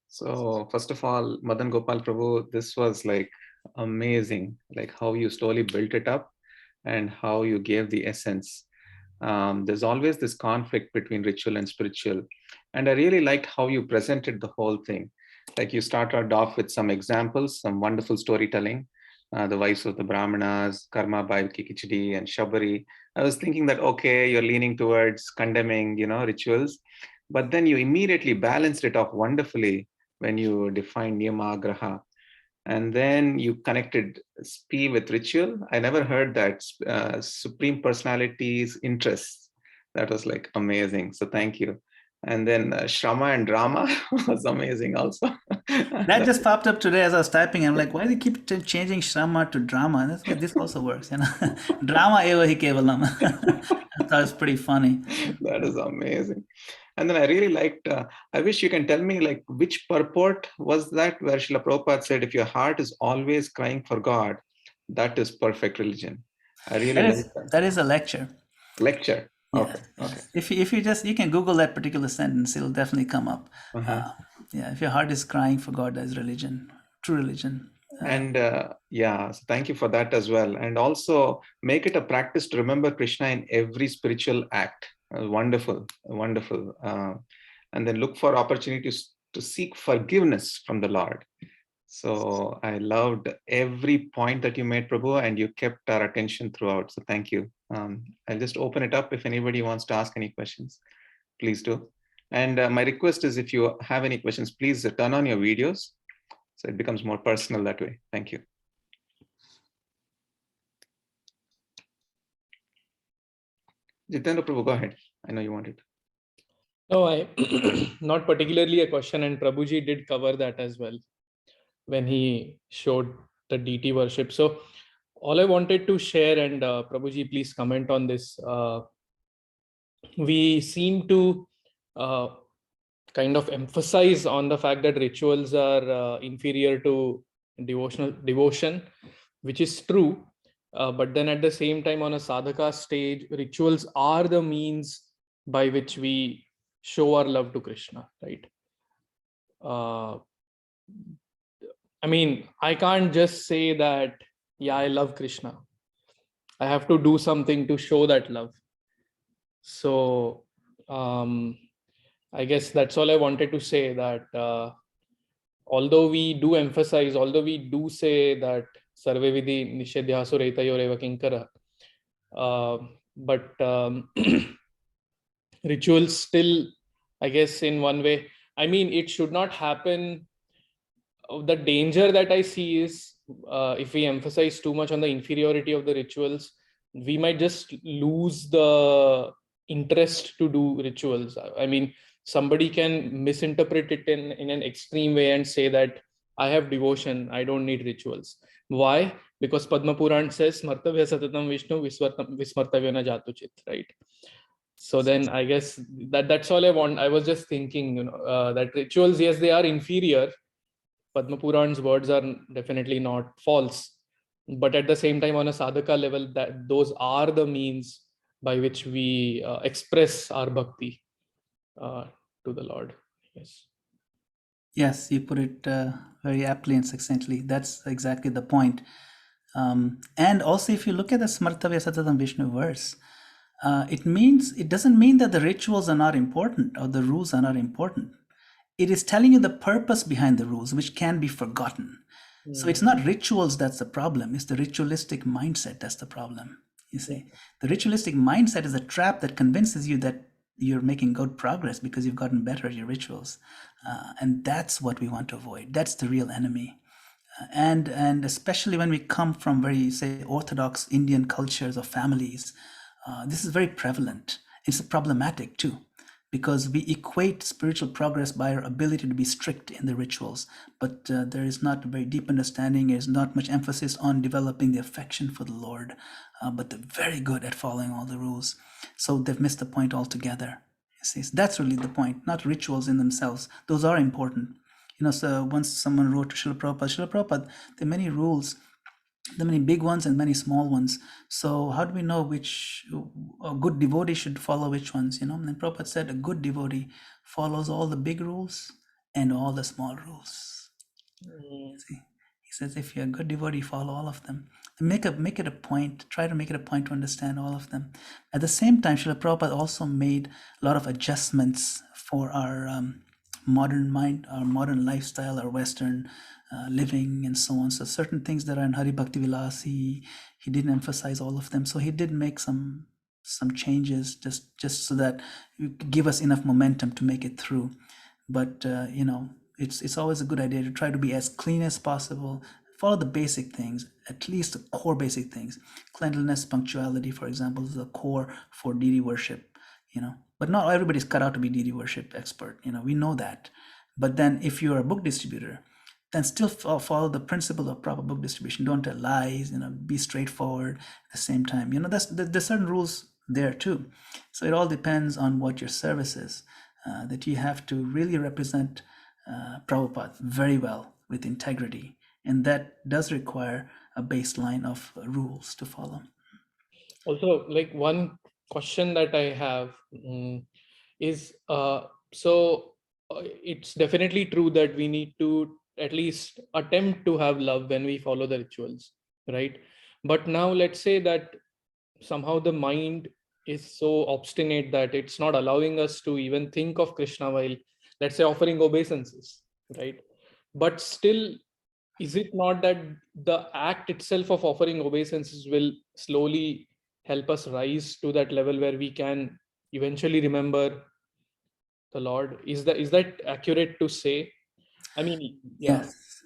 So first of all, Madan Gopal Prabhu, this was like amazing, like how you slowly built it up and how you gave the essence. There's always this conflict between ritual and spiritual. And I really liked how you presented the whole thing. Like you started off with some examples, some wonderful storytelling, the wives of the Brahmanas, Karma by Kikichidi and Shabari. I was thinking that, okay, you're leaning towards condemning, rituals, but then you immediately balanced it off wonderfully when you defined Niyama Graha. And then you connected spi with ritual. I never heard that Supreme Personality's interests. That was like amazing. So thank you. And then Shrama and Drama was amazing also. That just popped up today as I was typing. I'm like, why do they keep changing Shrama to drama? And that's why this also works, Drama eva hi kevalam. I thought it was pretty funny. That is amazing. And then I really liked, I wish you can tell me like which purport was that where Srila Prabhupada said, if your heart is always crying for God, that is perfect religion. I really like that. That is a lecture. Lecture. Yeah. Okay. Okay. If you can Google that particular sentence, it'll definitely come up. If your heart is crying for God, that is religion, true religion. And so thank you for that as well. And also make it a practice to remember Krishna in every spiritual act. Wonderful, wonderful. And then look for opportunities to seek forgiveness from the Lord. So I loved every point that you made, Prabhu, and you kept our attention throughout. So thank you. I'll just open it up. If anybody wants to ask any questions, please do. And my request is if you have any questions, please turn on your videos. So it becomes more personal that way. Thank you. Jitendra Prabhu, go ahead. I know you wanted. No, I not particularly a question, and Prabhuji did cover that as well when he showed the deity worship. So all I wanted to share, and Prabhuji, please comment on this. We seem to kind of emphasize on the fact that rituals are inferior to devotion, which is true. But then at the same time, on a sadhaka stage, rituals are the means by which we show our love to Krishna, right? I mean, I can't just say that, yeah, I love Krishna. I have to do something to show that love. So I guess that's all I wanted to say, that although we do emphasize, although we do say that sarve vidhi nishedhyaso retayoreva kinkara, but rituals still, I guess, in one way, I mean, it should not happen. The danger that I see is if we emphasize too much on the inferiority of the rituals, we might just lose the interest to do rituals. I mean, somebody can misinterpret it in an extreme way and say that I have devotion, I don't need rituals. Why? Because Padma Puran says, Smartavya Satatam Vishnu Vismartavya na Jatuchit, right? So then I guess that's all I want. I was just thinking, that rituals, yes, they are inferior. Padma Puran's words are definitely not false. But at the same time, on a sadhaka level, that those are the means by which we express our bhakti to the Lord. Yes. Yes, you put it very aptly and succinctly. That's exactly the point. And also, if you look at the Smartavya Satatam Vishnu verse, it doesn't mean that the rituals are not important or the rules are not important. It is telling you the purpose behind the rules, which can be forgotten. So it's not rituals that's the problem, it's the ritualistic mindset that's the problem. You see, the ritualistic mindset is a trap that convinces you that you're making good progress because you've gotten better at your rituals. And that's what we want to avoid. That's the real enemy. And especially when we come from very, say, orthodox Indian cultures or families, this is very prevalent. It's problematic too, because we equate spiritual progress by our ability to be strict in the rituals, but there is not a very deep understanding. There's not much emphasis on developing the affection for the Lord, but they're very good at following all the rules. So they've missed the point altogether. You see, so that's really the point, not rituals in themselves. Those are important. So once someone wrote to Srila Prabhupada, there are many rules, there are many big ones and many small ones. So how do we know which a good devotee should follow which ones? And Prabhupada said a good devotee follows all the big rules and all the small rules. See? He says if you're a good devotee, follow all of them. And make it a point, try to make it a point to understand all of them. At the same time, Srila Prabhupada also made a lot of adjustments for our modern mind, our modern lifestyle, our Western living, and so on. So certain things that are in Hari Bhakti Vilas, he didn't emphasize all of them. So he did make some changes just so that you give us enough momentum to make it through. But it's always a good idea to try to be as clean as possible. Follow the basic things, at least the core basic things. Cleanliness, punctuality, for example, is the core for deity worship. But not everybody's cut out to be deity worship expert. We know that. But then if you're a book distributor, then still follow the principle of proper book distribution. Don't tell lies, be straightforward at the same time. There's certain rules there too. So it all depends on what your service is, that you have to really represent Prabhupada very well with integrity. And that does require a baseline of rules to follow. Also, like one question that I have is, it's definitely true that we need to at least attempt to have love when we follow the rituals, right? But now let's say that somehow the mind is so obstinate that it's not allowing us to even think of Krishna while, let's say, offering obeisances, right? But still, is it not that the act itself of offering obeisances will slowly help us rise to that level where we can eventually remember the Lord? Is that accurate to say? I mean, yeah.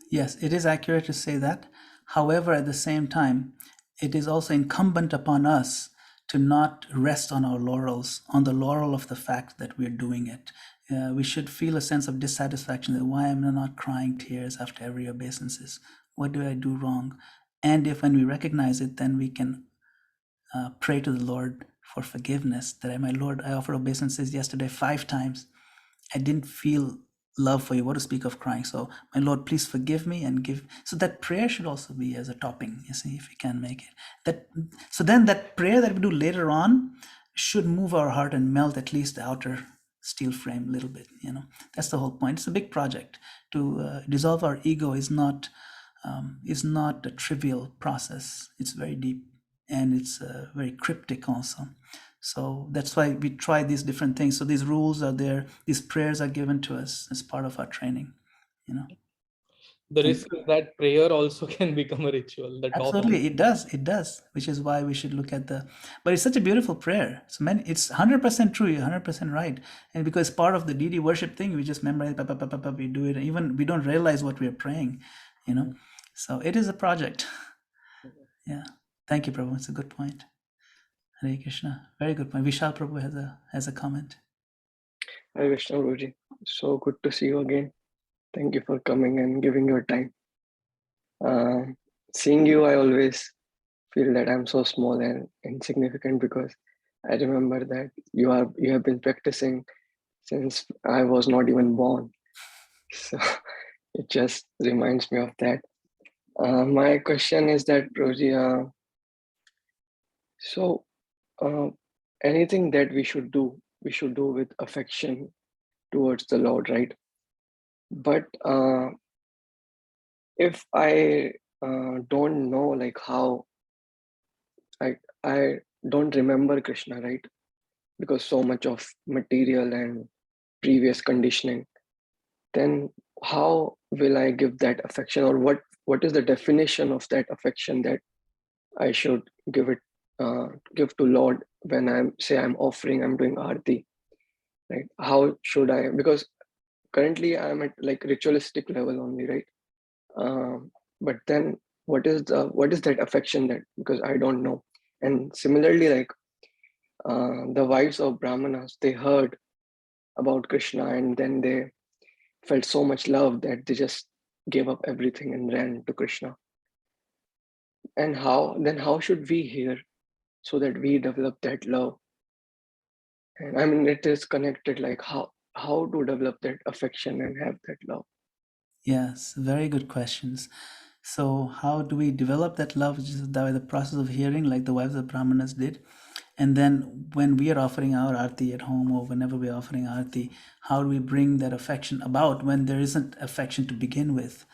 Yes, it is accurate to say that. However, at the same time, it is also incumbent upon us to not rest on our laurels, on the laurel of the fact that we're doing it. We should feel a sense of dissatisfaction that why am I not crying tears after every obeisances? What do I do wrong? And if when we recognize it, then we can pray to the Lord for forgiveness. That my Lord, I offered obeisances yesterday 5 times. I didn't feel love for you. What to speak of crying? So my Lord, please forgive me and give. So that prayer should also be as a topping, you see, if we can make it. So then that prayer that we do later on should move our heart and melt at least the outer steel frame a little bit. That's the whole point. It's a big project. To dissolve our ego is not a trivial process. It's very deep and it's very cryptic also. So that's why we try these different things. So these rules are there. These prayers are given to us as part of our training. The risk is that prayer also can become a ritual. Absolutely, it does. Which is why we should look at but it's such a beautiful prayer. It's 100% true. You're 100% right. And because part of the deity worship thing, we just memorize, we do it. Even we don't realize what we're praying. So it is a project. Yeah. Thank you, Prabhu. It's a good point. Hare Krishna. Very good point. Vishal Prabhu has a comment. Hare Krishna, Guruji. So good to see you again. Thank you for coming and giving your time. Seeing you, I always feel that I'm so small and insignificant because I remember that you have been practicing since I was not even born. So it just reminds me of that. My question is that, Guruji, anything that we should do with affection towards the Lord, right? But if I don't know like how, I don't remember Krishna, right? Because so much of material and previous conditioning, then how will I give that affection, or what is the definition of that affection that I should give to Lord when I'm doing Aarti? right? How should I, because currently I'm at like ritualistic level only, right? But then what is that affection that, because I don't know. And similarly, like the wives of brahmanas, they heard about Krishna and then they felt so much love that they just gave up everything and ran to Krishna. And how should we hear so that we develop that love? And I mean, it is connected, like how to develop that affection and have that love. Yes, very good questions. So how do we develop that love? Just by the process of hearing, like the wives of Brahmanas did. And then when we are offering our arti at home, or whenever we're offering arti, how do we bring that affection about when there isn't affection to begin with?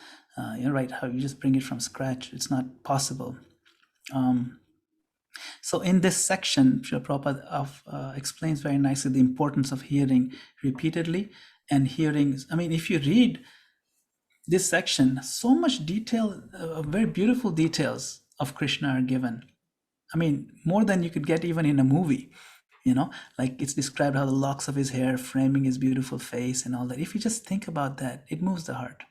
You're right, how you just bring it from scratch. It's not possible. So in this section, Srila Prabhupada explains very nicely the importance of hearing repeatedly. And hearing, I mean, if you read this section, so much detail, very beautiful details of Krishna are given. I mean, more than you could get even in a movie, like it's described how the locks of his hair framing his beautiful face and all that. If you just think about that, it moves the heart.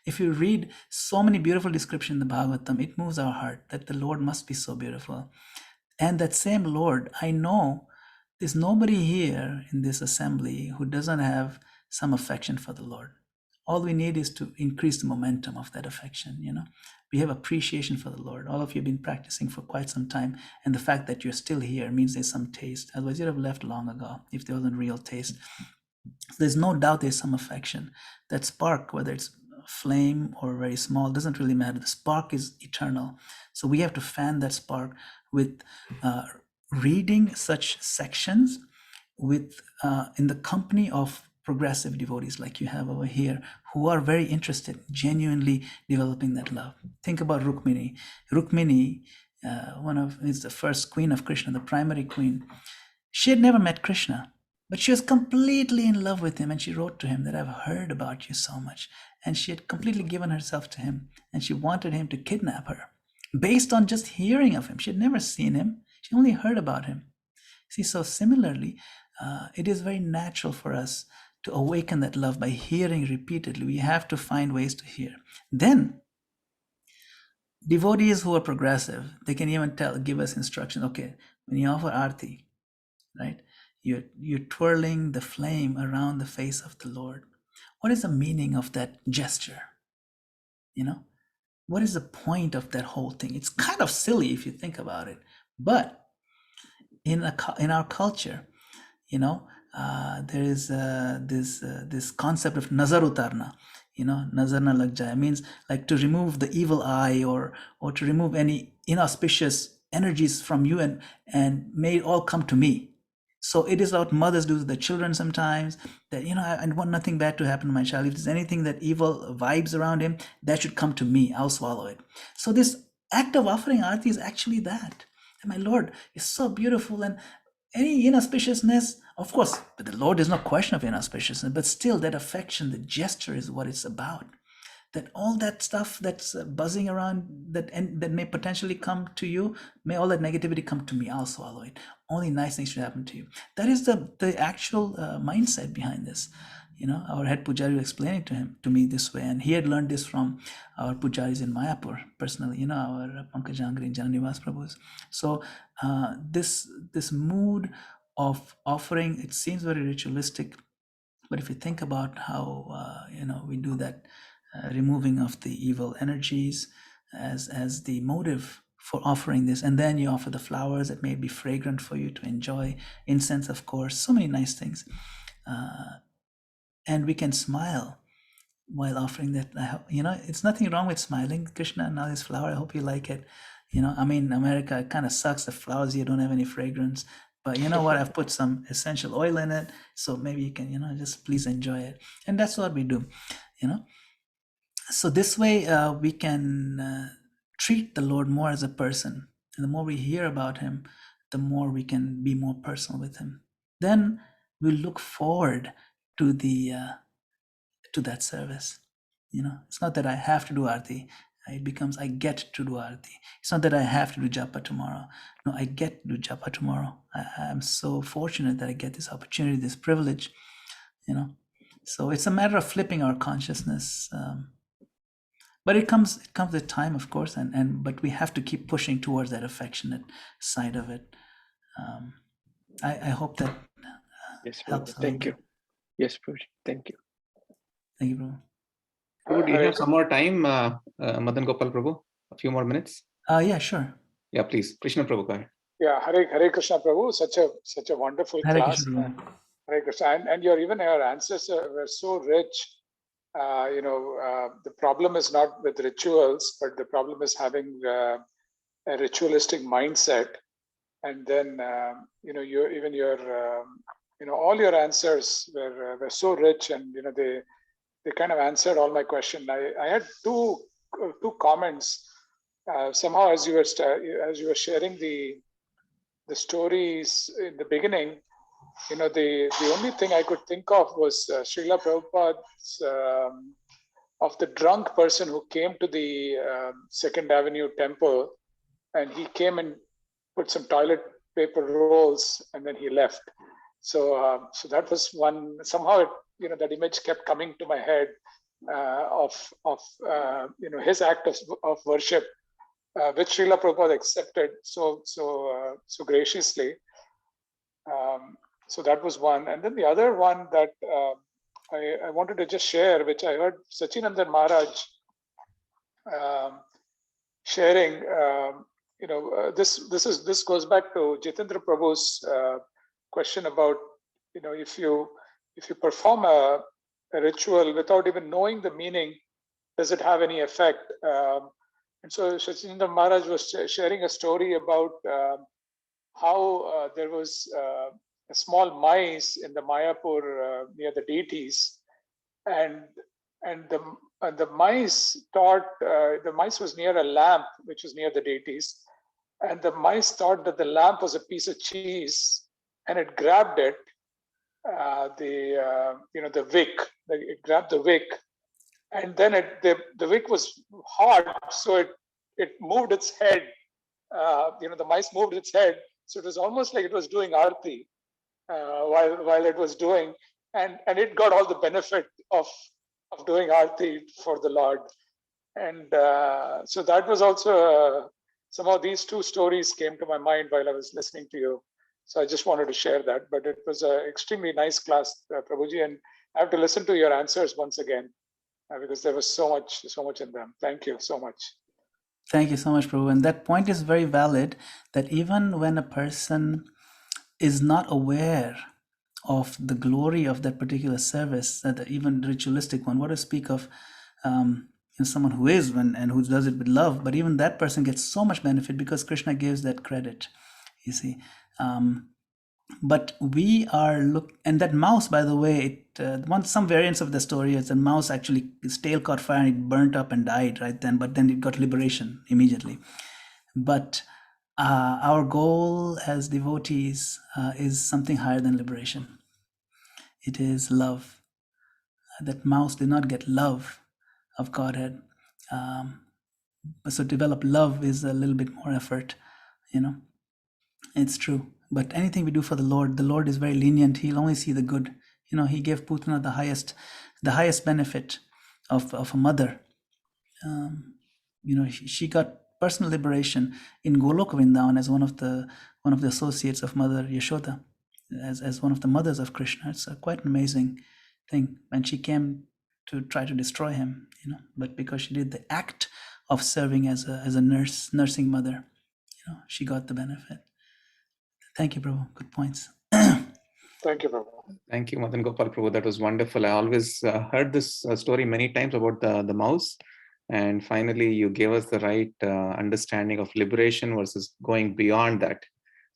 If you read so many beautiful descriptions in the Bhagavatam, it moves our heart that the Lord must be so beautiful. And that same Lord, I know there's nobody here in this assembly who doesn't have some affection for the Lord. All we need is to increase the momentum of that affection. We have appreciation for the Lord. All of you have been practicing for quite some time, and the fact that you're still here means there's some taste. Otherwise, you'd have left long ago if there wasn't real taste. So there's no doubt there's some affection. That spark, whether it's flame or very small, doesn't really matter. The spark is eternal. So we have to fan that spark with reading such sections with in the company of progressive devotees like you have over here, who are very interested, genuinely developing that love. Think about Rukmini. Rukmini, is the first queen of Krishna, the primary queen. She had never met Krishna, but she was completely in love with him, and she wrote to him that I've heard about you so much. And she had completely given herself to him, and she wanted him to kidnap her based on just hearing of him. She had never seen him, she only heard about him. See, so similarly, it is very natural for us to awaken that love by hearing repeatedly. We have to find ways to hear. Then, devotees who are progressive, they can even give us instruction. Okay, when you offer arti, right, you're twirling the flame around the face of the Lord. What is the meaning of that gesture? What is the point of that whole thing? It's kind of silly if you think about it, but in our culture, there is this concept of nazar utarna. Nazar na lag jaya means like to remove the evil eye, or to remove any inauspicious energies from you, and may it all come to me. So it is what mothers do to the children sometimes, that I want nothing bad to happen to my child. If there's anything that evil vibes around him, that should come to me. I'll swallow it. So this act of offering arati is actually that. And my Lord is so beautiful, and any inauspiciousness, of course, but the Lord is no question of inauspiciousness, but still that affection, the gesture is what it's about. That all that stuff that's buzzing around that may potentially come to you, may all that negativity come to me, I'll swallow it. Only nice things should happen to you. That is the actual mindset behind this. Our head pujari was explaining to me this way, and he had learned this from our pujaris in Mayapur personally, our Pankajangri and Jananivas Prabhus. So this mood of offering, it seems very ritualistic, but if you think about how we do that, removing of the evil energies as the motive for offering this, and then you offer the flowers that may be fragrant for you to enjoy, incense, of course, so many nice things, and we can smile while offering that. It's nothing wrong with smiling. Krishna, now this flower, I hope you like it. America, it kind of sucks, the flowers here don't have any fragrance, but you know what, I've put some essential oil in it, so maybe you can just please enjoy it. And that's what we do. So this way we can treat the Lord more as a person, and the more we hear about him, the more we can be more personal with him. Then we look forward to that service. It's not that I have to do arti. It becomes, I get to do arati. It's not that I have to do japa tomorrow. No, I get to do japa tomorrow. I'm so fortunate that I get this opportunity, this privilege, So it's a matter of flipping our consciousness. But it comes with time, of course, but we have to keep pushing towards that affectionate side of it. I hope that Yes, helps Prabhu. a little Thank you. bit. Yes, Prabhu. Thank you. Thank you, Prabhu. Prabhu, do you have some more time, Madan Gopal Prabhu? A few more minutes? Yeah, sure. Yeah, please. Krishna Prabhu, go ahead. Yeah, Hare Krishna Prabhu, such a wonderful Hare class. Krishna, Prabhu. Hare Krishna, and your answers were so rich. The problem is not with rituals, but the problem is having a ritualistic mindset. And then all your answers were so rich, and they kind of answered all my question. I had two comments. Somehow, as you were sharing the stories in the beginning, the only thing I could think of was Srila Prabhupada's of the drunk person who came to the Second Avenue temple, and he came and put some toilet paper rolls, and then he left. So that was one. Somehow, that image kept coming to my head of his act of worship, which Srila Prabhupada accepted so graciously. So that was one. And then the other one that I wanted to just share, which I heard Sachinandan Maharaj sharing. This goes back to Jitendra Prabhu's question about, if you perform a ritual without even knowing the meaning, does it have any effect? And so Sachinandan Maharaj was sharing a story about how there was a small mice in the Mayapur near the deities, and the mice thought the mice was near a lamp which was near the deities, and the mice thought that the lamp was a piece of cheese, and it grabbed it, the wick. It grabbed the wick, and then the wick was hot, so it moved its head. The mice moved its head, so it was almost like it was doing arti while it was doing, and it got all the benefit of doing arti for the Lord. And so that was also somehow these two stories came to my mind while I was listening to you. So I just wanted to share that. But it was an extremely nice class, Prabhuji, and I have to listen to your answers once again because there was so much in them. Thank you so much. Thank you so much, Prabhu. And that point is very valid, that even when a person is not aware of the glory of that particular service, that even ritualistic one, what to speak of someone who is and who does it with love, but even that person gets so much benefit because Krishna gives that credit, you see. But we are and that mouse, by the way, some variants of the story is a mouse actually, his tail caught fire and it burnt up and died right then, but then it got liberation immediately. But our goal as devotees is something higher than liberation. It is love. That mouse did not get love of Godhead. So to develop love is a little bit more effort, It's true. But anything we do for the Lord is very lenient. He'll only see the good. He gave Putana the highest benefit of a mother. She got personal liberation in Goloka Vrindavan as one of the associates of Mother Yashoda, as one of the mothers of Krishna. It's quite an amazing thing. And she came to try to destroy him, but because she did the act of serving as a nursing mother, she got the benefit. Thank you, Prabhu. Good points. Thank you, Prabhu. Thank you, Madan Gopal Prabhu. That was wonderful. I always heard this story many times about the mouse. And finally, you gave us the right understanding of liberation versus going beyond that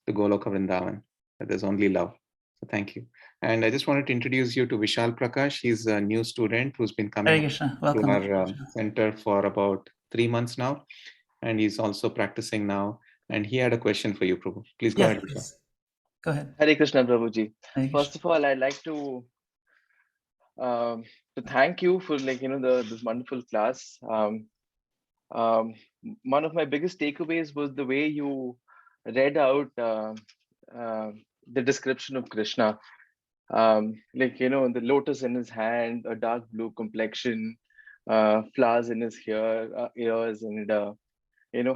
to Goloka Vrindavan, that there's only love. So thank you. And I just wanted to introduce you to Vishal Prakash. He's a new student who's been coming to our center for about 3 months now. And he's also practicing now. And he had a question for you, Prabhu. Please go ahead, Vishal. Go ahead. Hare Krishna, Prabhuji. Hare First of all, I'd like to thank you for this wonderful class. um, one of my biggest takeaways was the way you read out uh, the description of Krishna. Like, the lotus in his hand, a dark blue complexion, flowers in his ears, and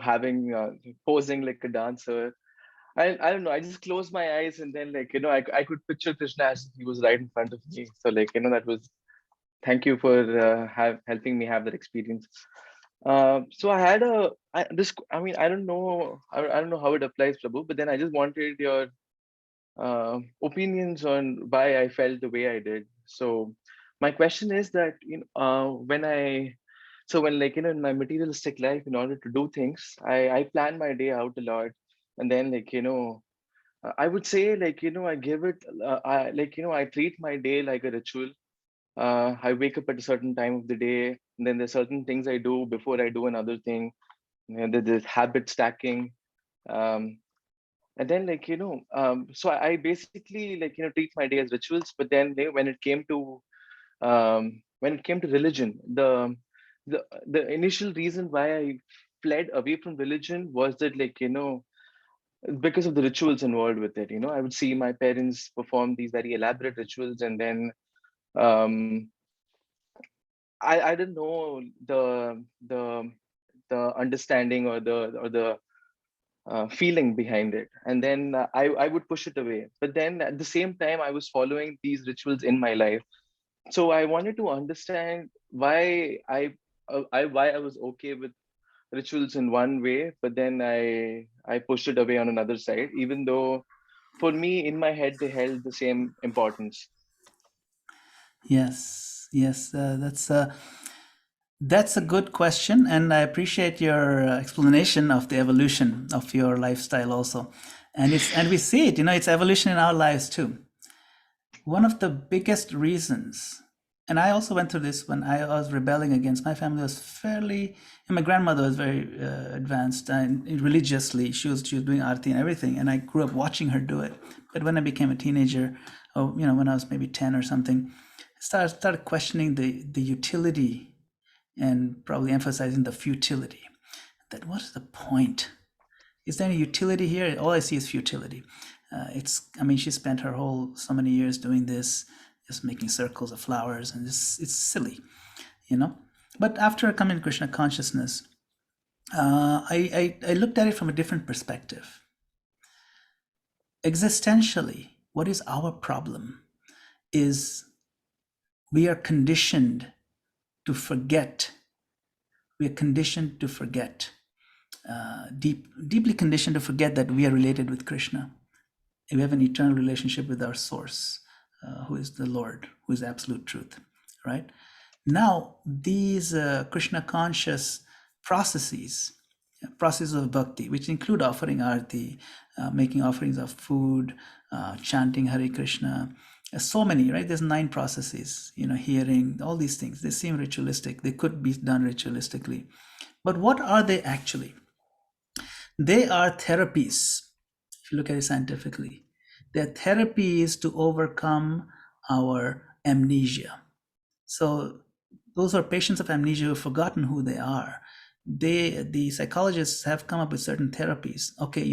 having posing like a dancer. I don't know. I just closed my eyes, and then, like, I could picture Krishna as if he was right in front of me. So, like, that was, thank you for helping me have that experience. So I had this. I mean, I don't know. I don't know how it applies, Prabhu. But then I just wanted your opinions on why I felt the way I did. So my question is that, when, like, in my materialistic life, in order to do things, I plan my day out a lot, and then, like, I would say, like, I give it, I treat my day like a ritual. I wake up at a certain time of the day, and then there's certain things I do before I do another thing. There's habit stacking. Um, and then, like, so I basically, like, treat my day as rituals. But then, when it came to religion, the initial reason why I fled away from religion was that, like, because of the rituals involved with it. I would see my parents perform these very elaborate rituals, and then um I didn't know the understanding, or the feeling behind it, and then I would push it away. But then at the same time, I was following these rituals in my life. So I wanted to understand why I was okay with rituals in one way, but then I pushed it away on another side, even though for me, in my head, they held the same importance. Yes, yes, that's a good question, and I appreciate your explanation of the evolution of your lifestyle also. And we see it, it's evolution in our lives too. One of the biggest reasons, and I also went through this when I was rebelling against my family, was fairly, and my grandmother was very advanced and religiously. She was doing arti and everything, and I grew up watching her do it. But when I became a teenager, when I was maybe 10 or something, I started questioning the utility, and probably emphasizing the futility. That what is the point? Is there any utility here? All I see is futility. She spent her whole so many years doing this, just making circles of flowers, and it's silly, But after coming to Krishna consciousness, I looked at it from a different perspective. Existentially, what is our problem is we are conditioned to forget. We are conditioned to forget. Deeply conditioned to forget that we are related with Krishna. We have an eternal relationship with our source, who is the Lord, who is absolute truth, right? Now, these Krishna conscious processes of bhakti, which include offering arti, making offerings of food, chanting Hare Krishna, so many, right? There's 9 processes, hearing, all these things. They seem ritualistic. They could be done ritualistically. But what are they actually? They are therapies. If you look at it scientifically, they're therapies to overcome our amnesia. So those are patients of amnesia who've forgotten who they are. The psychologists have come up with certain therapies. Okay,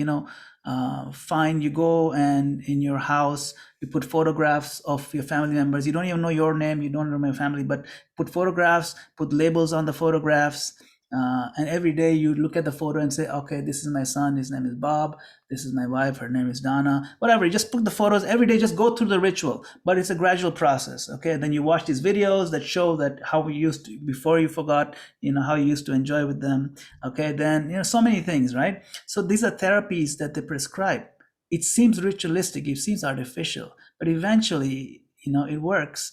fine, you go and in your house, you put photographs of your family members. You don't even know your name, you don't know my family, but put photographs, put labels on the photographs. And every day you look at the photo and say, okay, this is my son, his name is Bob, this is my wife, her name is Donna, whatever. You just put the photos every day, just go through the ritual, but it's a gradual process. Okay, then you watch these videos that show that how we used to, before you forgot, how you used to enjoy with them. Okay, then so many things, right? So these are therapies that they prescribe. It seems ritualistic, it seems artificial, but eventually it works.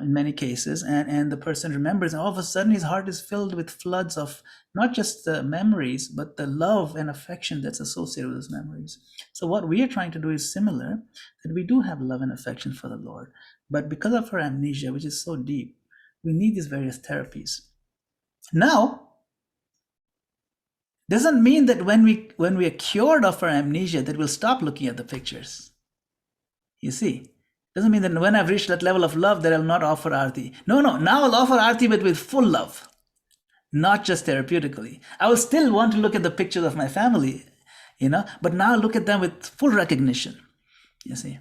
In many cases, and the person remembers, and all of a sudden his heart is filled with floods of not just the memories, but the love and affection that's associated with those memories. So what we are trying to do is similar, that we do have love and affection for the Lord, but because of our amnesia, which is so deep, we need these various therapies. Now, doesn't mean that when we are cured of our amnesia that we'll stop looking at the pictures. You see, doesn't mean that when I've reached that level of love that I'll not offer arti. No, now I'll offer arti, but with full love. not just therapeutically. I will still want to look at the pictures of my family, but now look at them with full recognition. You see,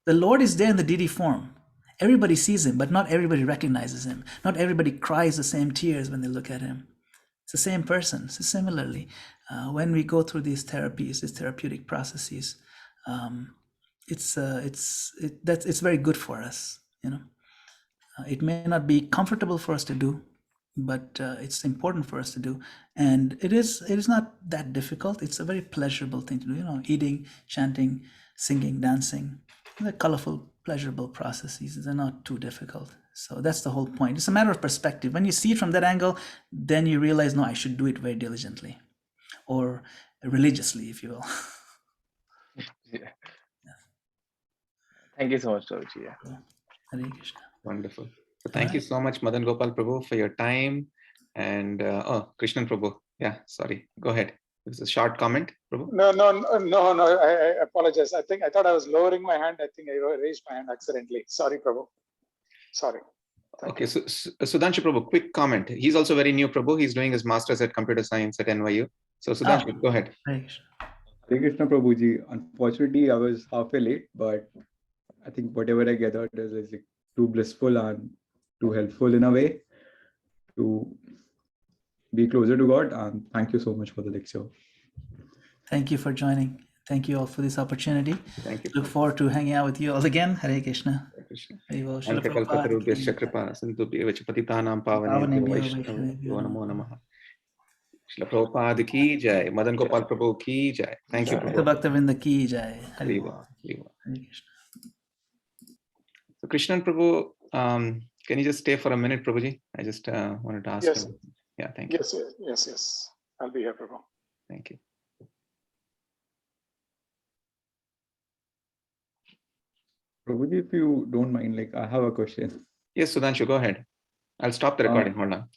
the Lord is there in the deity form. Everybody sees him, but not everybody recognizes him. Not everybody cries the same tears when they look at him. It's the same person. So similarly, when we go through these therapies, these therapeutic processes, it's very good for us. It may not be comfortable for us to do, but it's important for us to do, and it is not that difficult. It's a very pleasurable thing to do. Eating, chanting, singing, dancing, they're colorful, pleasurable processes. They're not too difficult. So that's the whole point. It's a matter of perspective. When you see it from that angle, then you realize, no, I should do it very diligently or religiously, if you will. Yeah. Thank you so much, Prabhuji. Yeah. Hare Krishna. Wonderful. So thank you so much, Madan Gopal Prabhu, for your time. And Krishnan Prabhu. Yeah, sorry. Go ahead. It was a short comment, Prabhu. No. I apologize. I thought I was lowering my hand. I think I raised my hand accidentally. Sorry, Prabhu. Sorry. Okay, so Sudhanshu Prabhu, quick comment. He's also very new, Prabhu. He's doing his master's at computer science at NYU. So Sudhanshu, go ahead. Hare Krishna. Hare Krishna Prabhuji. Unfortunately, I was halfway late, but I think whatever I gathered is like too blissful and too helpful in a way to be closer to God. And thank you so much for the lecture. Thank you for joining. Thank you all for this opportunity. Thank you. Look forward to hanging out with you all again. Hare Krishna. Hare Krishna. Hare Bol. Srila Anke Prabhupada kalpatarubhyascha ki kripa sindhubhyevacha patitanam pavanebhyo Vaishnavabhyo namo namah. Srila Prabhupada ki jai. Madan Gopal Prabhu ki jai. Thank you, Prabhu. Bhaktivinoda ki jai. Hare Hare Bol. Bol, Hare Bol. Hare Krishna. So Krishnan Prabhu, can you just stay for a minute, Prabhuji? I just wanted to ask Yes. him. Yeah, thank you. Yes. I'll be here, Prabhu. Thank you. Prabhuji, if you don't mind, like I have a question. Yes, Sudhanshu, go ahead. I'll stop the recording. Hold on.